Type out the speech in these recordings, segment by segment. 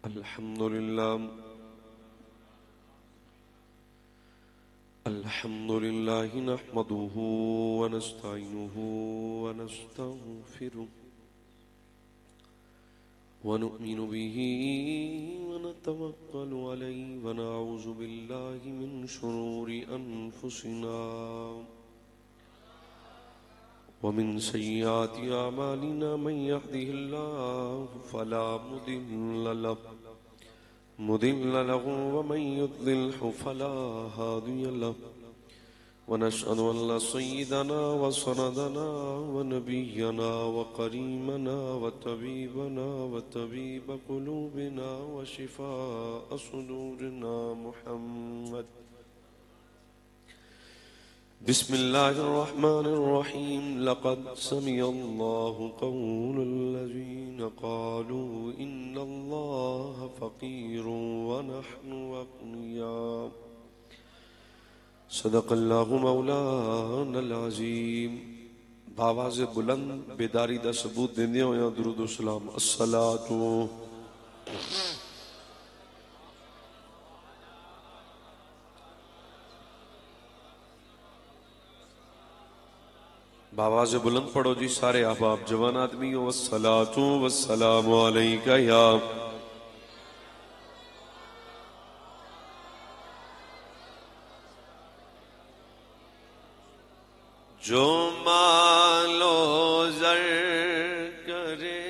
الحمد لله نحمده ونستعينه ونستغفره ونؤمن به ونتوكل عليه ونعوذ بالله من شرور أنفسنا ومن سيئات أعمالنا من يهده الله فلا مضل له ومن يضلله فلا هادي له ونشهد أن لا سيدنا وسندنا ونبينا وكريمنا وطبيبنا وطبيب قلوبنا وشفاء صدورنا محمد بسم الله الرحمن الرحيم لقد سمع الله قول الذين قالوا إن الله فقير ونحن أغنياء صدق اللہ مولانا العظیم. بآواز بلند بیداری دا ثبوت دیندے ہو یا درود و سلام. الصلاۃ بآواز بلند پڑھو جی سارے احباب جوان آدمی ہو. الصلاۃ والسلام علیک یا جو مال و زر کرے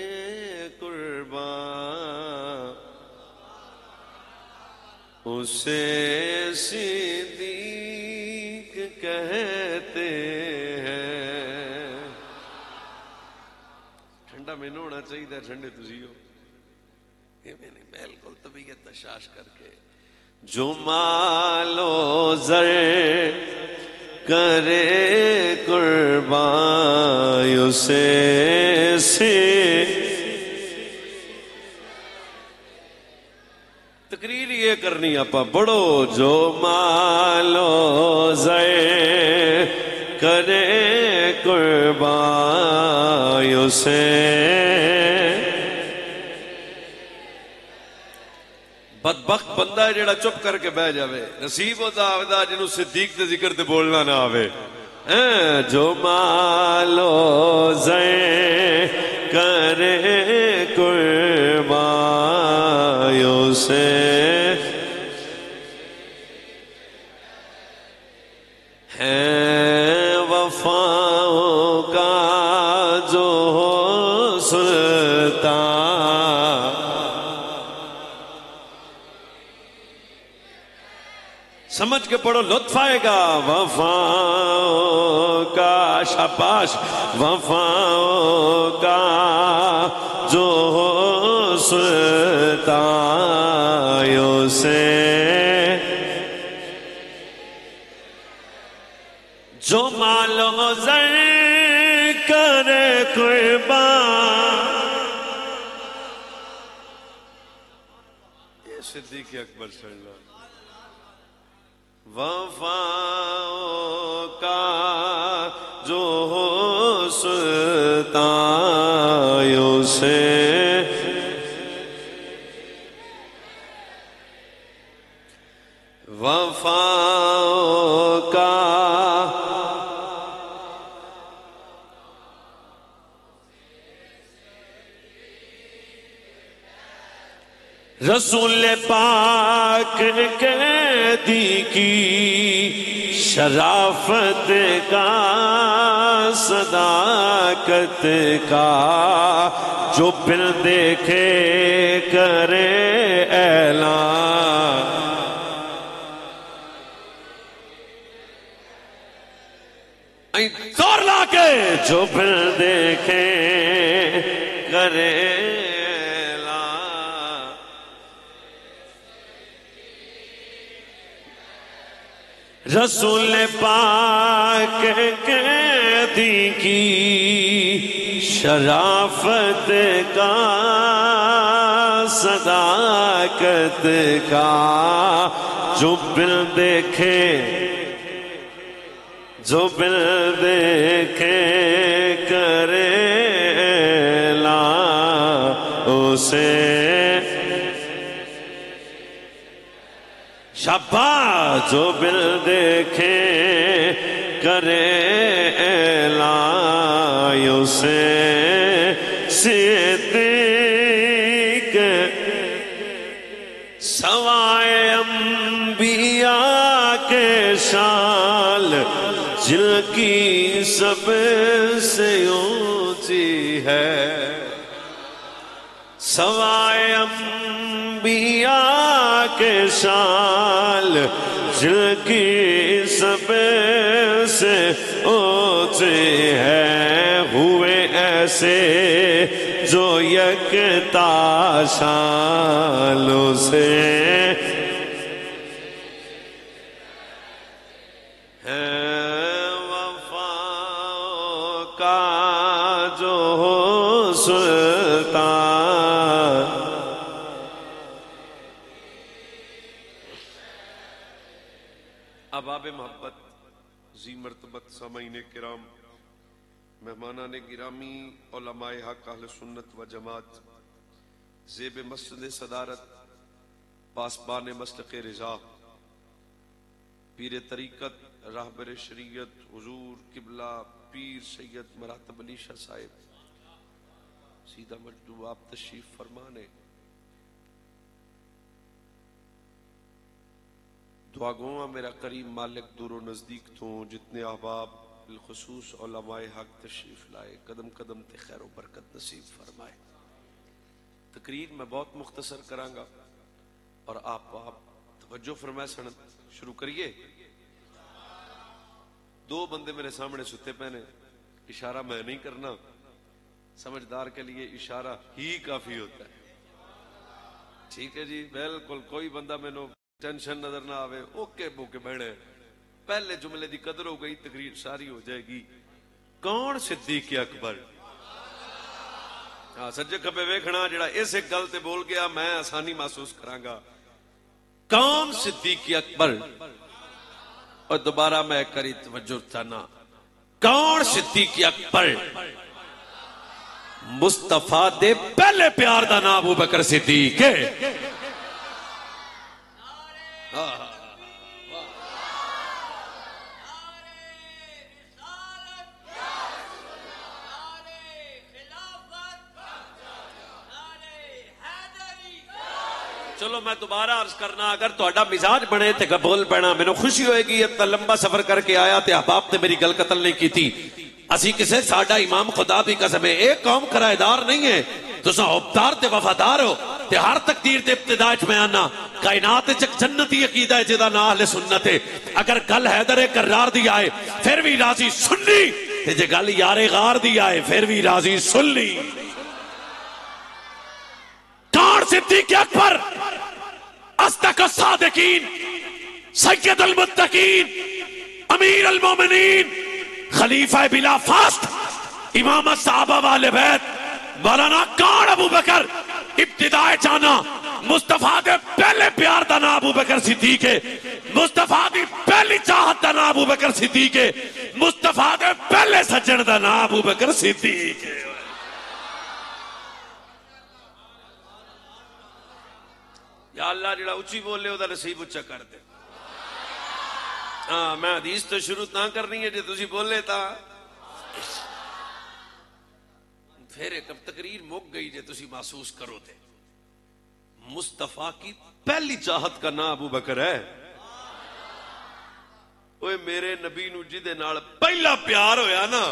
قربان اسے صدیق کہتے ہیں. ٹھنڈا میں نہ ہونا چاہیے تھا، ٹھنڈے تسی ہو یہ میں نہیں بالکل طبیعت تشاش کر کے. جو مال و زر کرے قربان اسے تقریر یہ کرنی اپا بڑو. جو مال و زر کرے قربان اسے بدبخت بندہ ہے جڑا چپ کر کے بہ جاوے. نصیب ہوتا آودا جنہوں صدیق تے ذکر تے بولنا نہ آوے. جو مال و زر کرے قربان اسے ہے وفاؤں کا جو سلطان. سمجھ کے پڑھو لطف آئے گا. وفاؤں کا شاباش وفاؤں کا جو سلطان اسے جو مال و زر کرے قربان. یہ صدیق اکبر صلی اللہ. وفاؤں کا جو سلطان اسے وفاؤں کا رسول پاک کے دی کی شرافت کا صداقت کا جو بن دیکھے کرے اعلان. زور لا کے جو بن دیکھے کرے رسول پاک کے دی کی شرافت کا صداقت کا جو بل دیکھے کرے لا اسے شاباش جو بل دیکھے کرے اعلان اسے صدیق سوائے انبیاء کے شال جن کی سب سے اونچی ہے سوائے انبیاء کے شال جن کی سب سے اونچی ہے ہوئے ایسے جو یکتا شانوں سے ہے وفا کا جو سلطان اباب محبت ذی مرتبت سامعین کرام مہمانان گرامی علماء حق اہل سنت و جماعت زیب مسجد صدارت پاسبان مسلک رضا پیر طریقت راہبر شریعت حضور قبلہ پیر سید مراتب علی شاہ صاحب سیدھا مجدو آپ تشریف فرمانے دعا گواں میرا کریم مالک دور و نزدیک تو جتنے احباب بالخصوص علماء حق تشریف لائے قدم قدم تے خیر و برکت نصیب فرمائے تقریر میں بہت مختصر کرانگا اور آپ توجہ فرمائے سنت شروع کریے دو بندے میرے سامنے ستے پہنے اشارہ میں نہیں کرنا سمجھدار کے لیے اشارہ ہی کافی ہوتا ہے ٹھیک ہے جی بالکل کوئی بندہ میں نو ٹینشن نظر نہ آوے اوکے بوکے بہنے پہلے جملے دی قدر ہو گئی تقریر ساری ہو جائے گی کون صدیق اکبر سجے کھبے ویکھنا جڑا اس ایک گل تے بول گیا میں آسانی محسوس کرانگا کون صدیق اکبر اور دوبارہ میں کری توجہ تھانا کون صدیق اکبر مصطفیٰ دے پہلے پیار دا نام ابو بکر صدیق ہے چلو میں دوبارہ عرض کرنا اگر تہاڈا مزاج بنے تے بول پینا مینوں خوشی ہوئے گی اتنا لمبا سفر کر کے آیا تے احباب تے میری گل قتل نہیں کی تھی اسی کسے ساڈا امام خدا دی قسم ہے ایک قوم کرائے دار نہیں ہے تساں حبدار تے وفادار ہو تے ہر تقدیر تے ابتدا وچ میں آنا کائنات وچ جنتی عقیدہ ہے جدا نام اہل سنت ہے اگر گل حیدر کرار دی آئے پھر بھی راضی سنی تے جے گل یار غار دی آئے پھر بھی راضی سن لی کون صدیق اکبر اصدق الصادقین سید المتقین امیر المومنین خلیفہ بلا فاست امام صحابہ والے بیت مولانا کون ابو بکر ابتدائے جانا مصطفیٰ دے پہلے پیار دا نام ابو بکر صدیق ہے مصطفیٰ دی پہلی چاہت دا نام ابو بکر صدیق ہے مصطفیٰ دے پہلے سجن دا نام ابو بکر صدیق ہے یا اللہ جڑا اچھی بولے وہ نصیب اچھا کر دے میں حدیث تو شروع نہ کرنی ہے جی تسی بولے تا پھر ایک تقریر مک گئی جی تسی محسوس کرو تے مصطفیٰ کی پہلی چاہت کا نام ابو بکر ہے اوے میرے نبی نو جدے نال پہلا پیار ہویا نا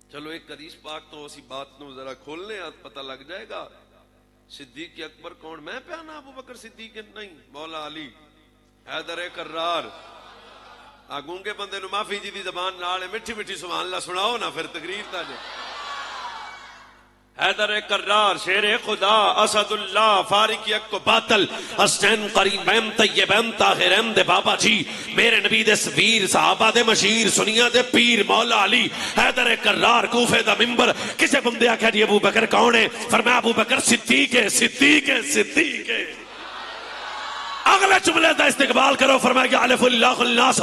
چلو ایک حدیث پاک تو اسی بات نو ذرا کھولنے پتہ لگ جائے گا صدیق اکبر کون میں پیانا ابو بکر صدیق نہیں مولا علی حیدر کرار گونگے بندے نو معافی جی دی زبان نال مٹھی مٹھی سبحان اللہ سناؤ نا پھر تقریر تا جائے حیدر کرار شیر خدا اسد اللہ فارق یک کو باطل حسین قریبین طیبین طاہرین دے بابا جی میرے نبی دے سفیر صحابہ دے مشیر سنیا دے پیر مولا علی حیدر کرار کوفے دا منبر کسے بندے آکھا جی ابو بکر کون ہے فرمایا ابو بکر صدیق ہے صدیق ہے صدیق ہے اگلے جملے دا استقبال کرو فرمایا الف اللہ الناس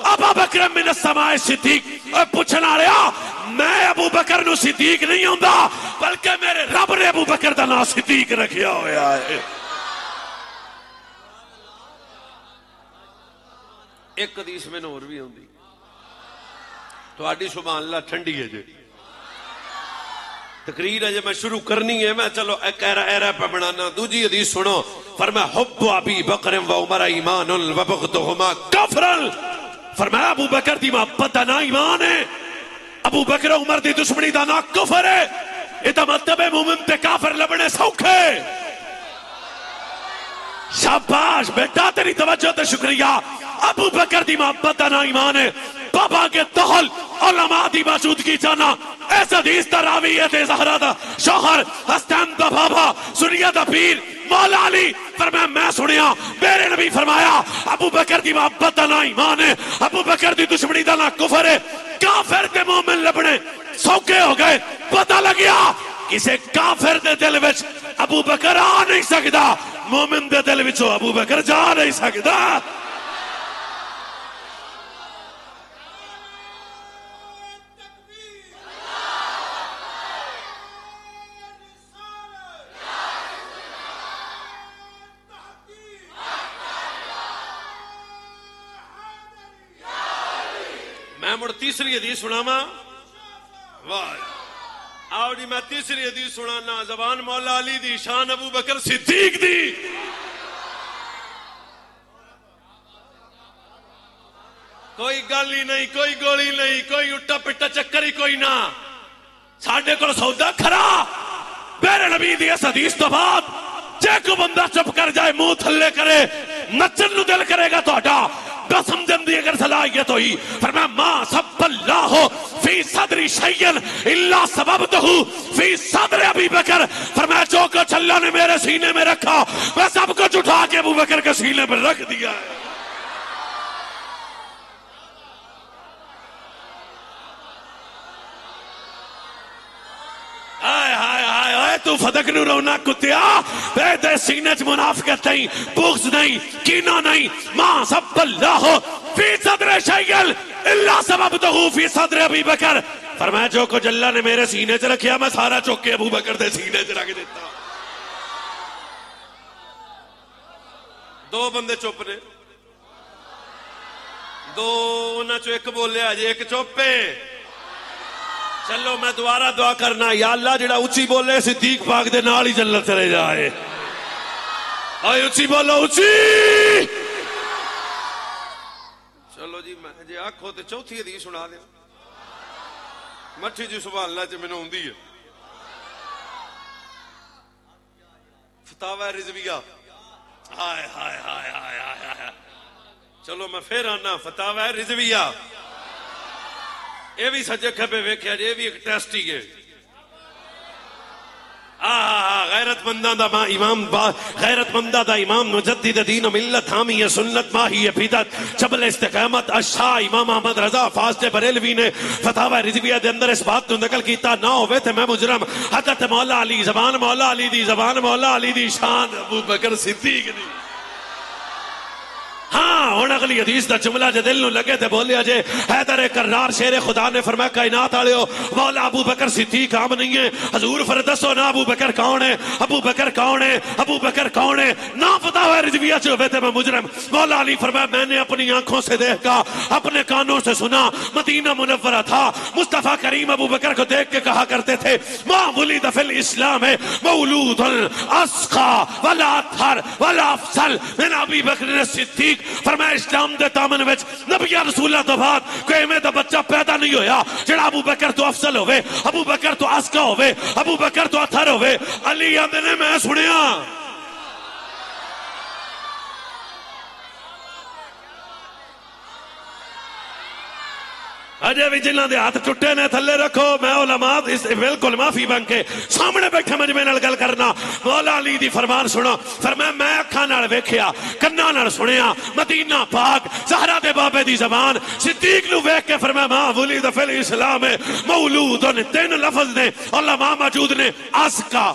ابا بکر من السماء صدیق پوچھنا رہا میں ابو بکر نو صدیق نہیں ہوندا بلکہ میرے رب نے ابو بکر دا نام صدیق رکھیا ہویا ہے. ایک حدیث میں اور بھی ہوندی تہاڈی سبحان اللہ ٹھنڈی ہے جی تقریر ہے جی میں شروع کرنی ہے میں چلو ایک ایرا پہ بنانا. دوجی حدیث سنو فرمایا حب ابی بکر و عمر ایمان و بغضہما کفر. فرمایا ابو بکر دی محبت دا نا ایمان ہے, ابو بکر عمر دی دشمنی دا نا کفر ہے. یہ مطلب ہے مومن تے کافر لبنے سوکھے. شاباش بیٹا تیری توجہ تے شکریہ. ابو بکر دی محبت دا نا ایمان ہے. بابا کے دہل علماء دی موجودگی جانا ایس حدیث دا راوی ہے زہرا دا شوہر حسین دا بابا سنیہ دا پیر مولا علی. فرمایا میں سنیا میرے نبی فرمایا ابو بکر دی محبت دا نا ایمان ہے, ابو بکر دی دشمنی دا نا کفر ہے. کافر دے مومن لبنے سوکھے ہو گئے. پتہ لگیا کسے کافر دے دل وچ ابو بکر آ نہیں سکدا, مومن دے دل وچ ابو بکر جا نہیں سکدا. میں مڑ تیسری حدیث سناواں. واہ آؤ جی میں تیسری حدیث سنانا زبان مولا علی دی شان ابو بکر صدیق دی. کوئی گل ہی نہیں, کوئی گولی نہیں, کوئی اٹا پٹا چکر ہی کوئی نہ. ساڈے کول سودا کھرا میرے نبی دی اس حدیث تو بعد جے کو بندہ چپ کر جائے منہ تھلے کرے نچن نو دل کرے گا تہاڈا قسم جندی اگر صلاحیت ہوئی. فرمایا ما سب اللہ فی صدر شیئن الا سببتہ فی صدر ابی بکر. فرمایا جو کچھ اللہ نے میرے سینے میں رکھا میں سب کچھ اٹھا کے ابو بکر کے سینے پر رکھ دیا ہے. آئے ہائے ہائے ہائے تو فدق نو رونا کتیا دے سینے چ منافقت نہیں, بغض نہیں, کینہ نہیں. ما سب اللہ فی صدر شیئن الا سببتہ فی صدر ابی بکر. فرمایا جو کچھ اللہ نے میرے سینے چ رکھیا میں سارا چوک کے ابو بکر دے سینے چ رکھ دیتا. دو بندے چپ نے, دو انہاں چو ایک بولیا جی ایک چپے. چلو میں دوبارہ دعا کرنا یا اللہ جڑا اچھی بولے صدیق پاک دے نال ہی جنت چلے جائے. آئے اچھی بولو اچھی. چلو جی میں جی آکھو تے چوتھی حدیث سنا دیا. مٹھی جی سبحان اللہ چ مینوں ہوندی ہے فتاوی رضویہ. ہائے ہائے ہائے ہائے ہائے. چلو میں پھر آنا فتاوی رضویہ. یہ بھی سجے کھبے ویکھیا جی, یہ بھی ایک ٹیسٹ ہی ہے. غیرت مندہ دا امام غیرت مندہ دا امام مجدد دین و ملت حامی سنت ماہی بدعت چبل استقامت الشاہ امام احمد رضا فاسد بریلوی نے فتاوی رضویہ دے اندر اس بات کو نقل کیتا نہ ہوئے تھے میں مجرم. حضرت مولا علی زبان مولا علی دی زبان مولا علی دی شان ابو بکر صدیق دی. ہاں ہن اگلی حدیث دا جملہ جے دل نو لگے تے بولیا جے حیدر کرار شیر خدا نے فرمایا کائنات والےو مولا ابو بکر صدیق عام نہیں ہے. حضور فردسو نا ابو بکر کون ہے, ابو بکر کون ہے, ابو بکر کون ہے. نا فتاوی رضویہ چ ہوئے تے میں مجرم. مولا علی فرمایا میں نے اپنی آنکھوں سے دیکھا, اپنے کانوں سے سنا. مدینہ منورہ تھا, مصطفیٰ کریم ابو بکر کو دیکھ کے کہا کرتے تھے ما ولد فی الاسلام مولود اسقى ولا اطهر ولا افضل من ابی بکر صدیق. فرمایا اسلام دے دامن وچ نبی رسول اللہ تو بعد کوئی میں دا بچہ پیدا نہیں ہویا جڑا ابو بکر تو افضل ہوئے, ابو بکر تو اسقى ہوئے, ابو بکر تو اطہر ہوئے. علی آندے نے میں سنیا اجے بھی جنہاں دے ہاتھ ٹوٹے نے تھلے رکھو. میں علماء اس بالکل معافی بن کے سامنے بیٹھے مجمع نال گل کرنا. مولا علی دی فرمان سنو. فرمایا میں اکھاں نال ویکھیا کناں نال سنیا مدینہ پاک زہرا دے بابے دی زبان صدیق نو ویکھ کے فرمایا ما ولد فی الاسلام مولود. تین لفظ نے علماء موجود نے اسقى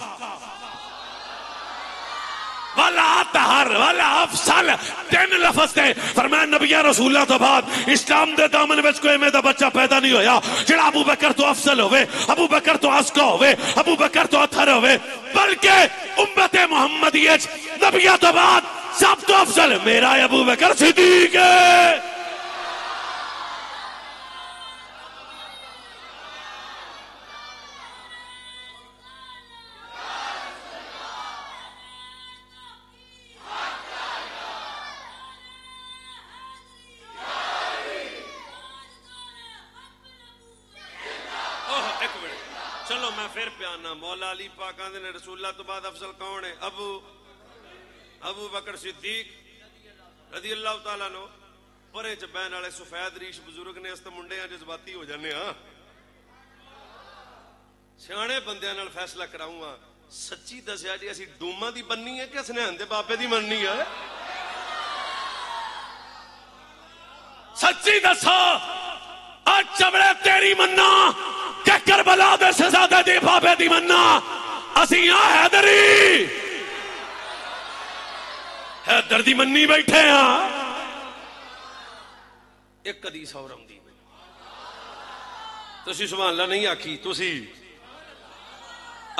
والا اطہر والا افضل، تین لفظ تے فرمایا نبی رسول اللہ تو بعد اسلام دے دامن وچ کوئی میں دا بچہ پیدا نہیں ہویا جڑا ابو بکر تو افضل ہوئے، ابو بکر تو ازکا ہوئے، ابو بکر تو اطہر ہوئے، بلکہ امت محمدیہ نبی تو بعد سب تو افضل میرا ابو بکر صدیق ہے۔ چلو میں پھر پیانا، مولا علی پاک آندے نے رسول اللہ تو بعد افضل کون ہے؟ ابو بکر صدیق رضی اللہ تعالیٰ نو۔ پرے چ بہن والے سفید ریش بزرگ نے اس تے منڈے جذباتی ہو جانے ہاں، سیانے بندیاں نال فیصلہ کراؤں ہاں۔ سچی دسیا جی اسی ڈوما دی بننی ہے کہ اسنیان دے بابے دی مننی ہے؟ سچی دسو آج چبڑے تیری مننا کہ کربلا دے شہزادے دی بابے دی مننا؟ اسی یہاں حیدر دی مننی بیٹھے ہاں۔ ایک حدیث اور آندی میں تسی سبحان اللہ نہیں آکھی، تسی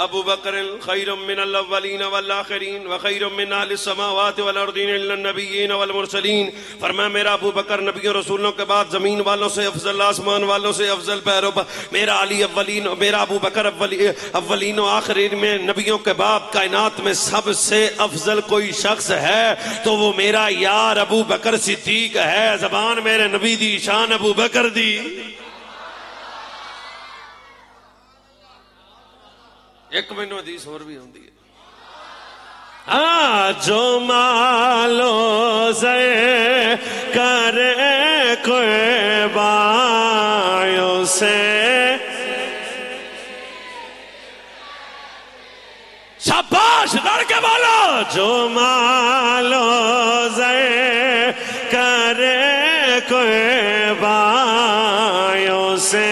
ابو بکر خیر من الاولین والآخرین وخیر من اہل السماوات والارضین الا النبیین والمرسلین۔ فرمایا میرا ابو بکر نبیوں رسولوں کے بعد زمین والوں سے افضل، آسمان والوں سے افضل پیرو، میرا علی اولین، میرا ابو بکر اولین و آخرین میں نبیوں کے بعد کائنات میں سب سے افضل کوئی شخص ہے تو وہ میرا یار ابو بکر صدیق ہے۔ زبان میرے نبی دی، شان ابو بکر دی۔ ایک مہینوں حدیث اور بھی ہوندی ہے، جو مالو سے کرے کوئی بایوں سے، شاباش لڑ کے بولو، جو مالو سے کرے کوئی بایوں سے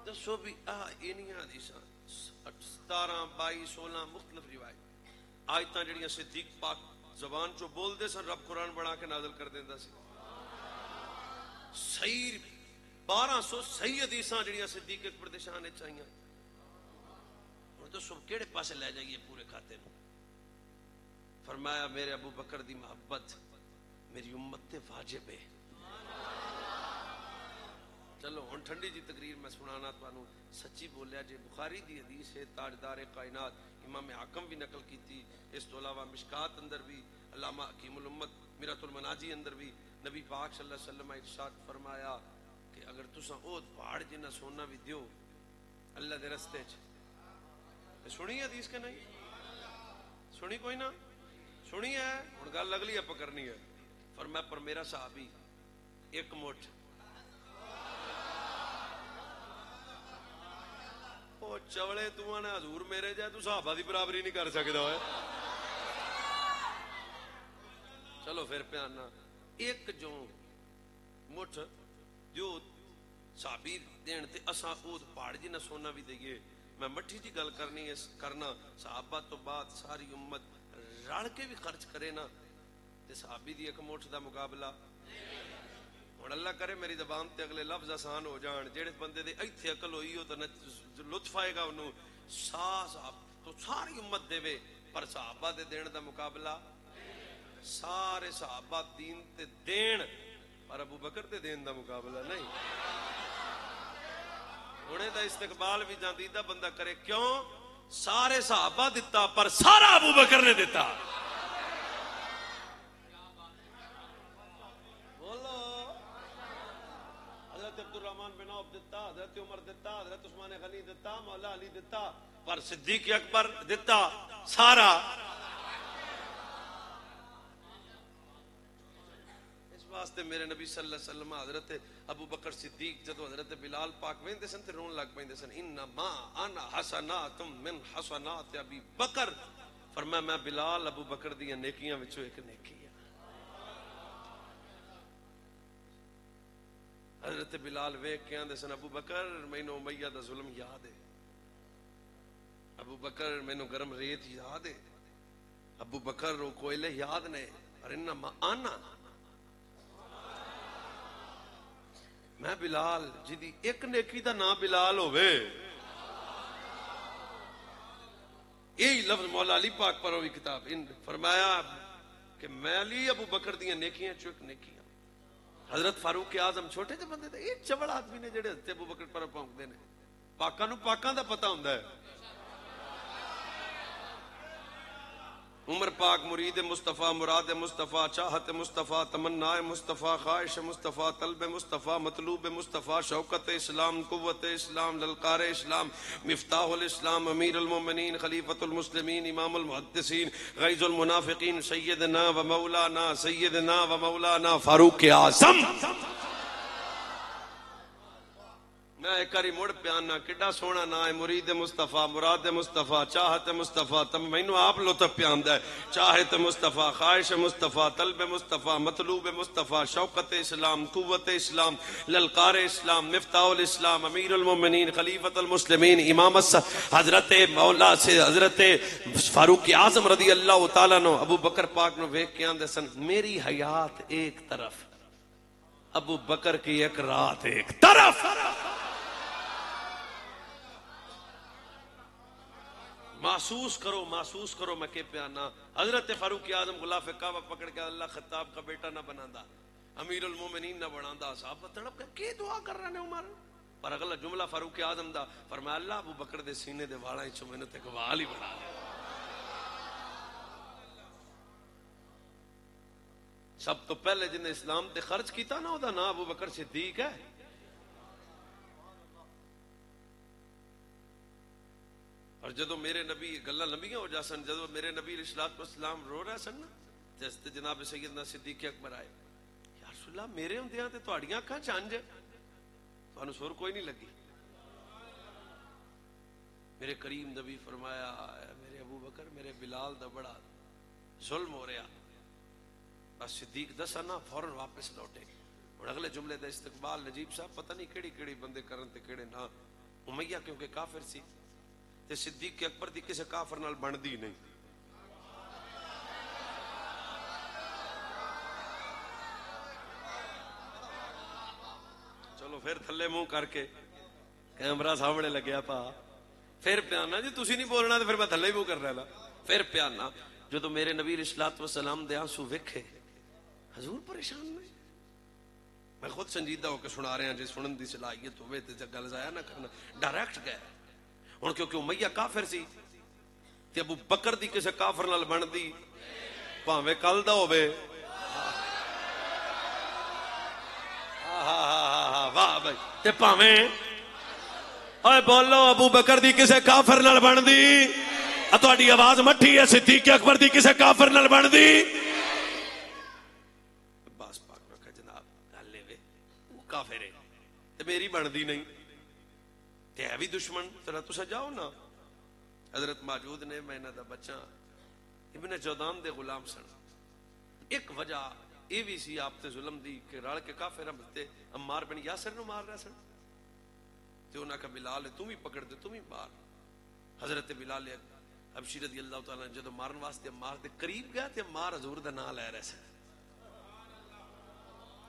دسو بھی اینیاں حدیثاں 17 22 16 مختلف روایت آیتاں جڑیاں صدیق پاک زبان چو بول دے سن، رب قرآن بنا کے نازل کر دیندا سی۔ صحیح 1200 صحیح حدیثاں جڑیاں صدیق اکبر دے شان وچ آئیاں۔ ہن دسو کیڑے پاسے لے جائیے پورے کھاتے نوں؟ فرمایا میرے ابو بکر دی محبت میری امت تے واجب ہے۔ چلو ہن ٹھنڈی جی تقریر میں سنانا تانوں، سچی بولیا جے بخاری دی حدیث ہے، تاجدار کائنات امام حاکم بھی نقل کیتی، اس تو علاوہ مشکات اندر بھی، علامہ حکیم الامت میرۃ المناجی اندر بھی نبی پاک صلی اللہ علیہ وسلم ارشاد فرمایا کہ اگر تساں او پہاڑ جنہ سونا بھی دیو اللہ دے رستے چ، سنی حدیث کہ نہیں سنی؟ کوئی نہ سنی ہے؟ ہن گل اگلی ہے پکڑنی ہے۔ فرمایا پر میرا صحابی ایک مٹھ او چوڑے تو آنا حضور میرے جائے تو صحابہ دی برابری نہیں کر سکتا ہے۔ چلو پھر پیانا ایک جو مٹھ جو صحابی دین تے اساں اود پہاڑ جی نہ سونا بھی دئیے۔ میں مٹھی جی گل کرنی ہے کرنا، صحابہ تو بعد ساری امت رڑ کے بھی خرچ کرے نا تے صحابی دی ایک مٹھ دا مقابلہ۔ اور اللہ کرے میری زبان تے اگلے لفظ آسان ہو جان، جیڑے بندے دے ایتھے عقل ہوئی ہو تو لطف آئے گا انہوں تو ساری امت دے وے، پر صحابہ دے دین دا مقابلہ سارے صحابہ دین تے دین، پر ابو بکر دے دین دا مقابلہ نہیں۔ انہیں دا استقبال بھی جاندیدہ بندہ کرے، کیوں؟ سارے صحابہ دیتا پر سارا ابو بکر نے دیتا۔ حضرت عبدالرحمن بن عوف دیتا، حضرت عمر دیتا، حضرت عثمان غنی دیتا، مولا علی دیتا، پر صدیق اکبر دیتا سارا۔ واسطے میرے نبی صلی اللہ علیہ وسلم حضرت ابو بکر صدیق جدو حضرت بلال پاک ویندے سن تے رون لگ پیندے سن انما انا حسنات من حسنات ابی بکر فرمایا میں بلال ابو بکر دی نیکیاں وچوں ایک نیکی ہے. حضرت بلال ویکھ کے آندے سن ابو بکر مینوں امیہ دا ظلم یاد ہے, ابو بکر مینوں گرم ریت یاد ہے, ابو بکر وہ کوئلے یاد نے, اور انما آنا میں بلال جدی ایک نیکی دا نام بلال ہوئے. یہی لفظ مولا علی پاک پر ہوئی کتاب فرمایا کہ میں علی ابو بکر دیاں نیکیاں چو ایک نیکیاں. حضرت فاروق اعظم چھوٹے جے بندے تھے, یہ چبڑ آدمی نے جڑے حضرت ابو بکر پر پہنچ دے نے, پاکاں نو پاکاں دا پتہ ہوندا ہے. عمر پاک مرید مصطفیٰ, مراد مصطفیٰ, چاہت مصطفیٰ, تمنا مصطفیٰ, خواہش مصطفیٰ, طلب مصطفیٰ, مطلوب مصطفیٰ, شوکت اسلام, قوت اسلام, للکار اسلام, مفتاح الاسلام, امیر المومنین, خلیفۃ المسلمین, امام المحدثین, غیظ المنافقین, سیدنا و مولانا فاروق اعظم. میں ایک کاری مڑ پیانا کڈا سونا نا ہے, مرید مصطفیٰ, مراد مصطفیٰ, چاہت مصطفیٰ, مینوں آپ لطف پیاندا ہے, چاہت مصطفیٰ, خواہش مصطفیٰ, طلب مصطفیٰ, مطلوب مصطفیٰ, شوکت اسلام, قوت اسلام, للکار اسلام, مفتاح الاسلام, امیر المومنین, خلیفۃ المسلمین, امام حضرت مولا سے حضرت فاروق اعظم رضی اللہ تعالیٰ نو ابو بکر پاک نو ویکھ کے آندے سن میری حیات ایک طرف, ابو بکر کی ایک رات ایک طرف. محسوس کرو میں کہ پیانا. حضرت فاروق اعظم غلاف کعبہ پکڑ کے اللہ خطاب کا بیٹا نہ بناندا, امیر المومنین نہ بناندا, صحابہ تڑپ کے کی دعا کر رہے نے عمر, پر اگلا جملہ فاروق اعظم دا فرمایا اللہ ابو بکر دے سینے دے والاں وچوں مینوں تے وال ہی بنا لے. سب تو پہلے جن اسلام تے خرچ کیتا نا او دا نام ابو بکر صدیق ہے. اور جدو میرے نبی گلاں لمبیاں ہو جاسن, جدو میرے نبی علیہ الصلوۃ والسلام رو رہے سن نا, جس جناب سیدنا صدیق اکبر آئے, یا رسول اللہ میرے ہوندیاں تے تہاڈیاں اکھاں چنج, تانوں سر کوئی نہیں لگی. میرے کریم نبی فرمایا میرے ابو بکر میرے بلال دا بڑا ظلم ہو رہا. بس صدیق دسا نا فوراً واپس لوٹے. اور اگلے جملے دا استقبال نجیب صاحب پتہ نہیں کیڑی کیڑی بندے کرن تے کیڑے نہ. امیہ کیونکہ کافر سی تے صدیق اکبر دی کسے کافر نال بندی نہیں. چلو پھر تھلے منہ کر کے کیمرہ سامنے لگیا پا پھر پیانا جی تسی نہیں بولنا تو پھر میں تھلے منہ کر رہا. پھر پیانا جدو میرے نبی علیہ الصلوۃ والسلام دے آنسو ویکھے حضور پریشان نہیں. میں خود سنجیدہ ہو کے سنا رہا, جی سنن دی صلاحیت ہوئے تے گل ضائع نہ کرنا, ڈائریکٹ گئے. ہن کیونکہ امیہ کافر سی تے ابو بکر دی کسے کافر نال بندی بھاویں کل دا ہوے. واہ بھائی, تے بھاویں اوے بولو ابو بکر دی کسے کافر نال بندی, تہاڈی آواز مٹھی ہے, صدیق اکبر دی کسے کافر نال بندی. عباس پاک نے کہا جناب گل اے وے وہ کافر ہے تے میری بندی نہیں تے ہے بھی دشمن, ذرا تسا جاؤ نا. حضرت موجود نے, میں انہاں دا بچہ ابن جودان دے غلام سن. ایک وجہ یہ بھی سی آپ تے ظلم دی کہ رل کے کافر تے عمار بن یاسر نو مار رہے سن تے انہاں کا بلال تم ہی پکڑ دے تم ہی مار. حضرت بلال حبشی رضی اللہ تعالیٰ نے جدو مارن واسطے عمار دے قریب گیا تے عمار حضور دا نام لے رہے سن.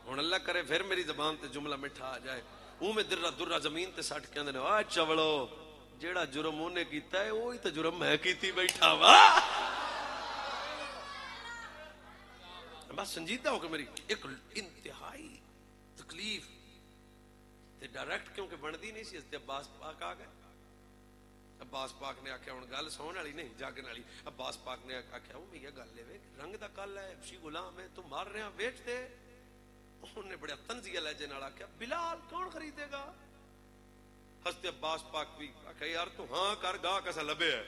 ہن اللہ کرے پھر میری زبان تے جملہ مٹھا آ جائے, منہ میں درہ زمین تے سٹ کے اندے آ چوڑو جیڑا جرم انہیں کیتا ہے وہی تے جرم میں کیتی بیٹھا وا. بس سنجیدہ ہو کہ میری ایک انتہائی تکلیف تے ڈائریکٹ کیونکہ بندی نہیں سی, اس تے عباس پاک آ گئے. عباس پاک نے آکھیا ہن گل سون والی نہیں جاگن والی. عباس پاک نے آکھیا او بھیا گل اے رنگ دا کل ہے, حبشی غلام ہے, تو مار رہے ہیں ویچ دے. انہوں نے بڑے تنزیہ لہجے نال آکھیا بلال کون خریدے گا. حضرت عباس پاک بھی آکھیا یار تو ہاں کر گاہ کسا لبے ہے.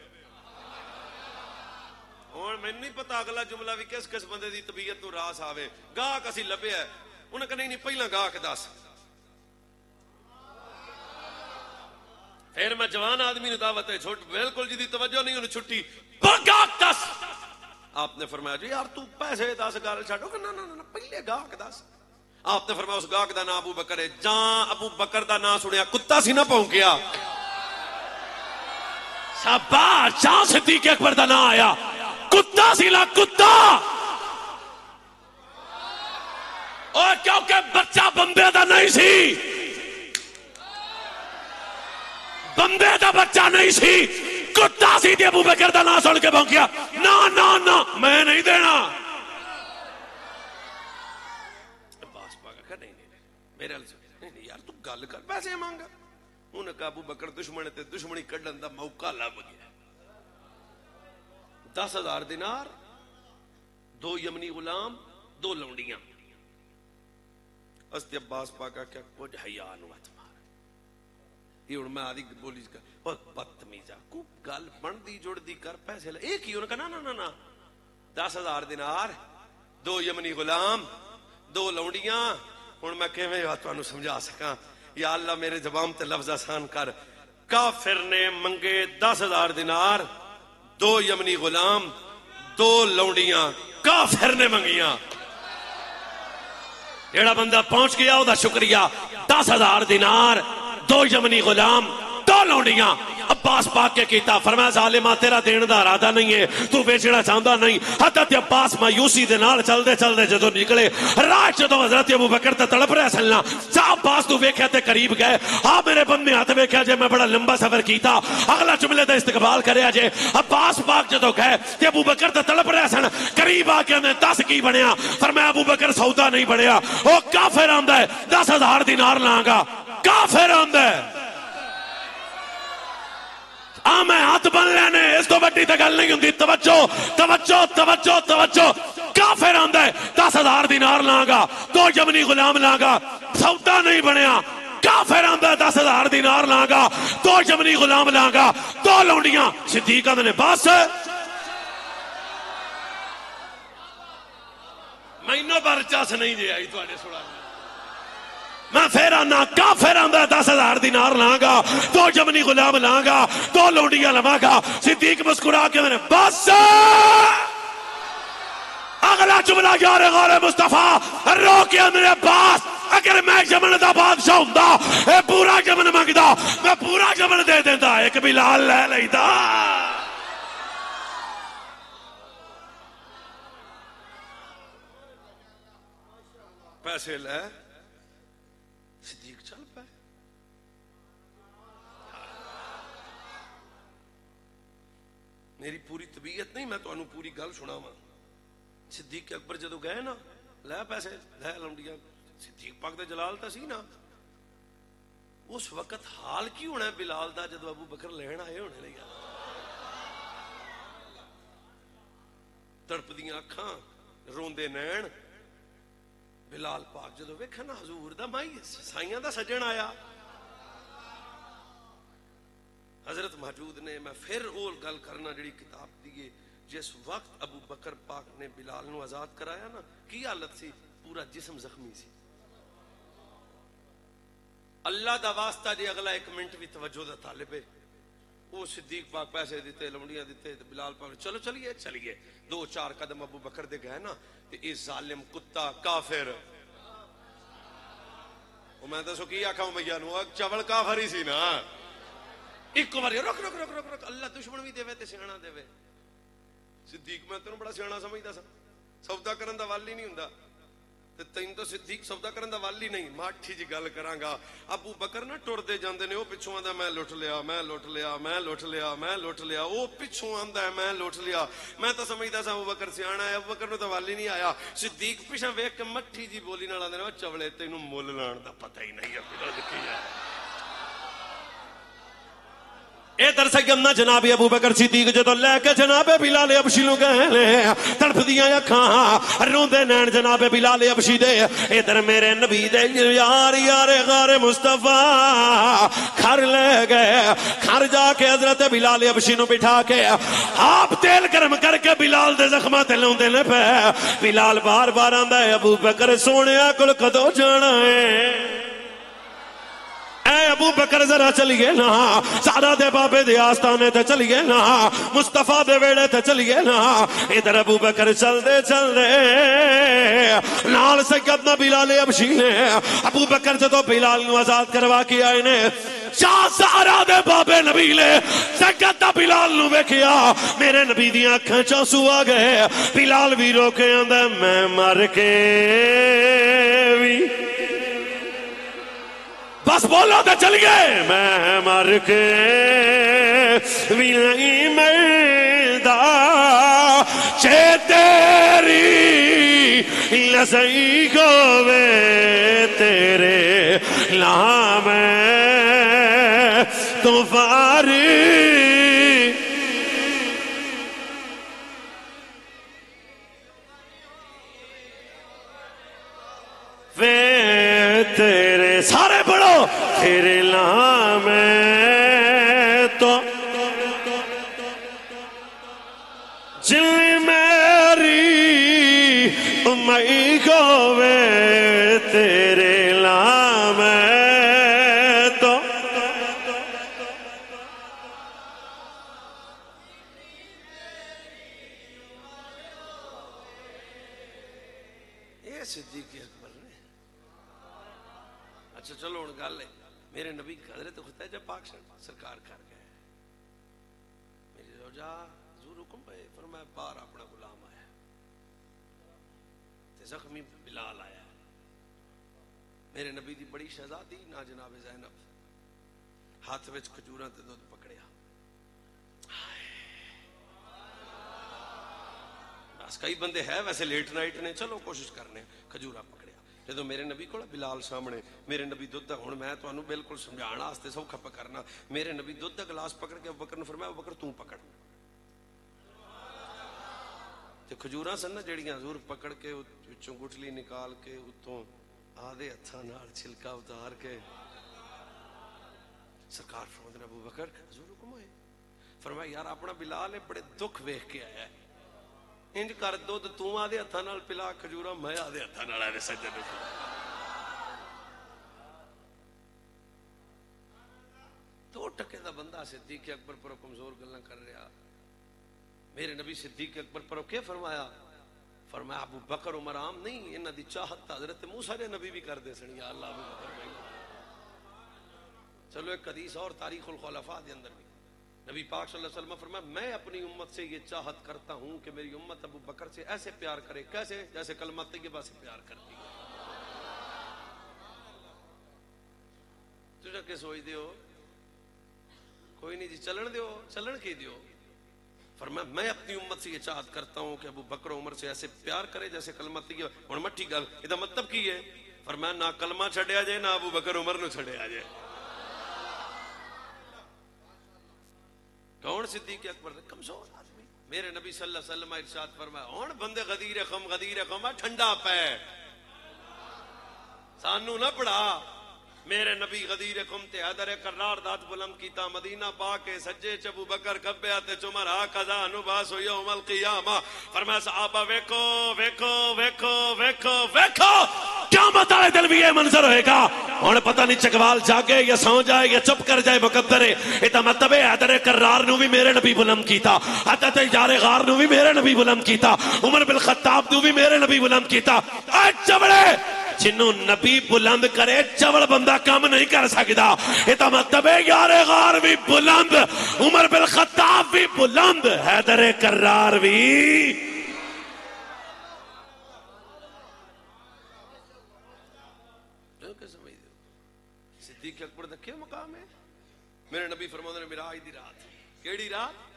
ہن میں نہیں پتا اگلا جملہ بھی کس کس بندے دی طبیعت نو راس آوے. گاہ کسی لبے ہے انہیں کہا نہیں پہلا گاہک دس. پھر میں جوان آدمی نے دعوت ہے چھوٹ بالکل جی توجہ نہیں انہیں چھٹی گاہک دس. آپ نے فرمایا جی یار تو پیسے دس گل چھڈو کہ نہ پہلے گاہک دس. آپ نے فرمایا اس گاہک دا نام ابو بکر ہے. جان ابو بکر دا نام سنیا کتا سی نہ پونکیا. شاباش. جان صدیق اکبر دا نام آیا کتا سی لا کتا. اور کیونکہ بچہ بندے دا نہیں سی, بندے دا بچہ نہیں سی, کتا سی تے ابو بکر دا نام سن کے بھونکیا نا نا نا میں نہیں دینا. عباس پاک کہا نہیں میرے نہیں یار تو گل کر پیسے مانگا. انہیں کہا ابو بکر دشمن تے دشمنی کڈن دا موقع لب گیا. 10,000 دینار, 2 یمنی غلام, 2 لونڈیاں. استے عباس پاک کیا کچھ حیا نو ہاتھ مار. یہ ہن میں آدھی بولی اور بدتمیزا کو گل بندی جڑدی کر پیسے لے. ایک ہی انہوں نے کہا نا نا نا 10,000 دینار, 2 یمنی غلام, 2 لونڈیاں. ہن میں کیویں تانوں سمجھا سکاں. یا اللہ میرے زبان تے لفظ آسان کر. کافر نے منگے 10,000 دینار, 2 یمنی غلام, 2 لونڈیاں. کافر نے منگیاں. جیڑا بندہ پہنچ گیا او دا شکریہ. 10,000 دینار, 2 یمنی غلام, 2 لونڈیاں. عباس پاک کے کیتا. فرمایا ظالمہ تیرا دین دا ارادہ نہیں ہے, تو بیچنا چاہتا نہیں. حضرت عباس مایوسی دے نال چلدے چلدے جدوں نکلے راہ جدوں حضرت ابو بکر تے تڑپ رہے سن نا چا عباس تو ویکھیا تے قریب گئے. ہاں میرے بندے ہاتھ ویکھیا جے میں بڑا لمبا سفر کیتا, اگلا جملے دا استقبال کریا جے. عباس پاک جدوں گئے تے ابو بکر تے تڑپ رہے سن, قریب آ کے میں 10 کی بنیا. فرمایا ابو بکر سودا نہیں بنیا. او کافر آندا ہے 10,000 دینار لاں گا. کافر آندا ہے میں ہاتھ بن لینے, اس کو بڑی تے گل نہیں ہوندی. توجہ توجہ توجہ توجہ. کافر آندا ہے 10,000 دینار لاں گا, 2 یمنی غلام لاں گا. سودا نہیں بنیا. کافر آندا ہے 10,000 دینار لاں گا, 2 یمنی غلام لاں گا, 2 لونڈیاں. صدیق نے بس مینوں برچس نہیں جی آئی تواڈے سنا. میں پھر آنا کافر آندا 10,000 دینار لاں گا, 2 یمنی غلام لاں گا, 2 لونڈیاں لواں گا. صدیق مسکرا کے میں نے بس. اگلا جملہ یار غار مصطفیٰ رو کے میرے پاس. اگر میں یمن دا بادشاہ ہوندا اے پورا یمن منگدا میں پورا یمن دے دیندا, ایک بلال لے لیندا. پیسے لے صدیق چل پائے. میری پوری طبیعت نہیں, میں تو انہوں پوری گل سناواں. صدیق اکبر جدو گئے نا لے پیسے لے لونڈیاں. صدیق پاک دے جلال تا سی نا. اس وقت حال کی ہونا ہے بلال دا جدو ابو بکر لین آئے ہونے لگا. تڑپ دیاں اکھاں, روندے نین. بلال پاک جدو ویکھا نا حضور دا مائی سائیاں دا سجن آیا. حضرت موجود نے میں پھر اول گل کرنا جڑی کتاب دیئے. جس وقت ابو بکر پاک نے بلال نو آزاد کرایا نا کی حالت سی, پورا جسم زخمی سی. اللہ دا واسطہ جی اگلا 1 منٹ بھی توجہ دا طالب ہے. وہ صدیق پاک پیسے دیتے, لونڈیاں دیتے, بلال پاک چلو چلیے چلیے. 2-4 قدم ابو بکر دے گئے نا تے اے ظالم کتا کافر. میں تو سکی آکھا ہوں میاں نو چول کافر ہی سی نا. ایک بار رک رک رک رک رک اللہ دشمن بھی دے تے سیاںا دے. صدیق میں تینوں بڑا سیاںا سمجھدا سا, سودا کرن دا والی نہیں ہوندا تے تین تو صدیق سودا کرن دا والی نہیں. ماٹھی جی گل کراں گا. ابو بکر نہ ٹردے جاندے نے, او پچھوں آندا میں لٹ لیا میں لٹ لیا میں لٹ لیا میں لٹ لیا. او پچھوں آندا ہے میں لٹ لیا. میں تو سمجھدا سا ابو بکر سیاںا ہے, ابو بکر نو تو والی نہیں آیا. صدیق پیچھے ویکھ کے مٹھی جی بولی نال آندے نے چولے تینوں مول لان دا پتہ ہی نہیں ہے. ادھر سیدنا جناب ابو بکر صدیق جدو لے کے جناب بلال حبشی نو گئے نے تڑپدیاں اکھاں روندے نین جناب بلال حبشی دے ادھر میرے نبی دے یار یار غار مصطفیٰ گھر لے گئے گھر جا کے حضرت بلال حبشی نو بٹھا کے آپ تیل گرم کر کے بلال دے زخماں تے لاوندے نے پے بلال بار بار آندا ہے ابو بکر سونیا کول کدوں جانا ہے اے ابو بکر ذرا چلیے نا سارا دے بابے دے آستانے تے چلیے نا مصطفیٰ دے ویڑے تے چلیے نا ادھر ابو بکر چل دے نال سیدنا بلال حبشی نے ابو بکر جدو بلال نو آزاد کروا کے آئے نے شاہ سارا دے بابے نبی لے سیدنا بلال نو ویکھیا میرے نبی دیاں اکھاں چ آنسو آ گئے بلال بھی رو کے آندا میں مر کے بھی بس بولو تو چل گئے میں مر کے بھی نہیں مردا چے تیری لسائی کو وے تیرے لام تو فاری وے تیرے سارے پڑھو تیرے لام تو جل میری امی کو وے تیرے لام تو یہ صدیق اکبر نے اچھا چلو ہن گل ہے میرے نبی حضرت خطیجہ پاک سرکار کر گئے میری روجہ حضور حکم پہ فرمایا بار اپنا غلام آیا تے زخمی بلال آیا میرے نبی دی بڑی شہزادی نا جناب زینب ہاتھ وچ کھجوراں تے دودھ پکڑیا بس کئی بندے ہے ویسے لیٹ نائٹ نے چلو کوشش کرنے کھجوراں پکڑیا جدو میرے نبی کو بلال سامنے میرے نبی دودھ دا ہن میں تانوں بالکل سمجھانا واسطے سوکھا پکرنا میرے نبی دودھ دا گلاس پکڑ کے ابو بکر نے فرمایا ابو بکر تو پکڑ تے کھجوراں سن نا جڑیاں حضور پکڑ کے وچوں گٹلی نکال کے اتوں آدھے ہتھاں نال چھلکا اتار کے سرکار فرماتے نے ابو بکر حضور حکم ہوئے فرمایا یار اپنا بلال ہے بڑے دکھ ویکھ کے آیا ہے انج کر دودھ تو آدھے ہتھاں نال پلا کھجوراں میں آدھے ہتھاں نال آدھے سجدے نوں دو ٹکے دا بندہ صدیق اکبر پر کمزور گلاں کر رہا میرے نبی صدیق اکبر پر کیا فرمایا فرمایا ابو بکر عمر عام نہیں انہاں دی چاہت حضرت موسیٰ نے نبی بھی کر دے سن یا اللہ ابو بکر بھائی چلو ایک حدیث اور تاریخ الخلفاء دے اندر بھی نبی پاک صلی اللہ علیہ وسلم فرمایا میں اپنی امت سے یہ چاہت کرتا ہوں کہ میری امت ابو بکر سے ایسے پیار کرے کیسے جیسے کلمہ طیبہ سے پیار کرتی ہے تجھے کہ سوچ دیو کوئی نہیں جی چلن دیو چلن کی دیو فرمایا میں اپنی امت سے یہ چاہت کرتا ہوں کہ ابو بکر عمر سے ایسے پیار کرے جیسے کلمہ طیبہ اور مٹھی گل یہ مطلب کی ہے فرمایا نہ کلمہ چھڑیا جائے نہ ابو بکر عمر نو چھڑیا جائے کون صدیق اکبر کمزور آدمی میرے نبی صلی اللہ علیہ وسلم ارشاد فرمایا ہن بندے غدیر خم ٹھنڈا پے سانو نہ پڑھا میرے نبی غدیر خم تے حیدر کرار داد بلند کیتا مدینہ پاک کے سجے چ ابو بکر کبے تے عمر ہکذا نباس یوم القیامہ فرمایا صحابہ ویکھو ویکھو ویکھو ویکھو ویکھو قیامت والے دن بھی یہ منظر ہوئے گا ہن پتہ نہیں چکوال جاگے یا سو جائے یا چپ کر جائے مقدر ہے اتا مطلب ہے حیدر کرار نو بھی میرے نبی بلند کیتا حضرت جار غار نو بھی میرے نبی بلند کیتا عمر بن خطاب نو بھی میرے نبی بلند کیتا اے چبڑے جنہوں نبی بلند کرے چوڑ بندہ کام نہیں کر سکتا یہ مطلب ہے یار غار بھی بلند عمر بن خطاب بھی بلند حیدر کرار بھی صدیق اکبر دا کیا مقام ہے میرے نبی فرماتے ہیں معراج دی رات کیڑی رات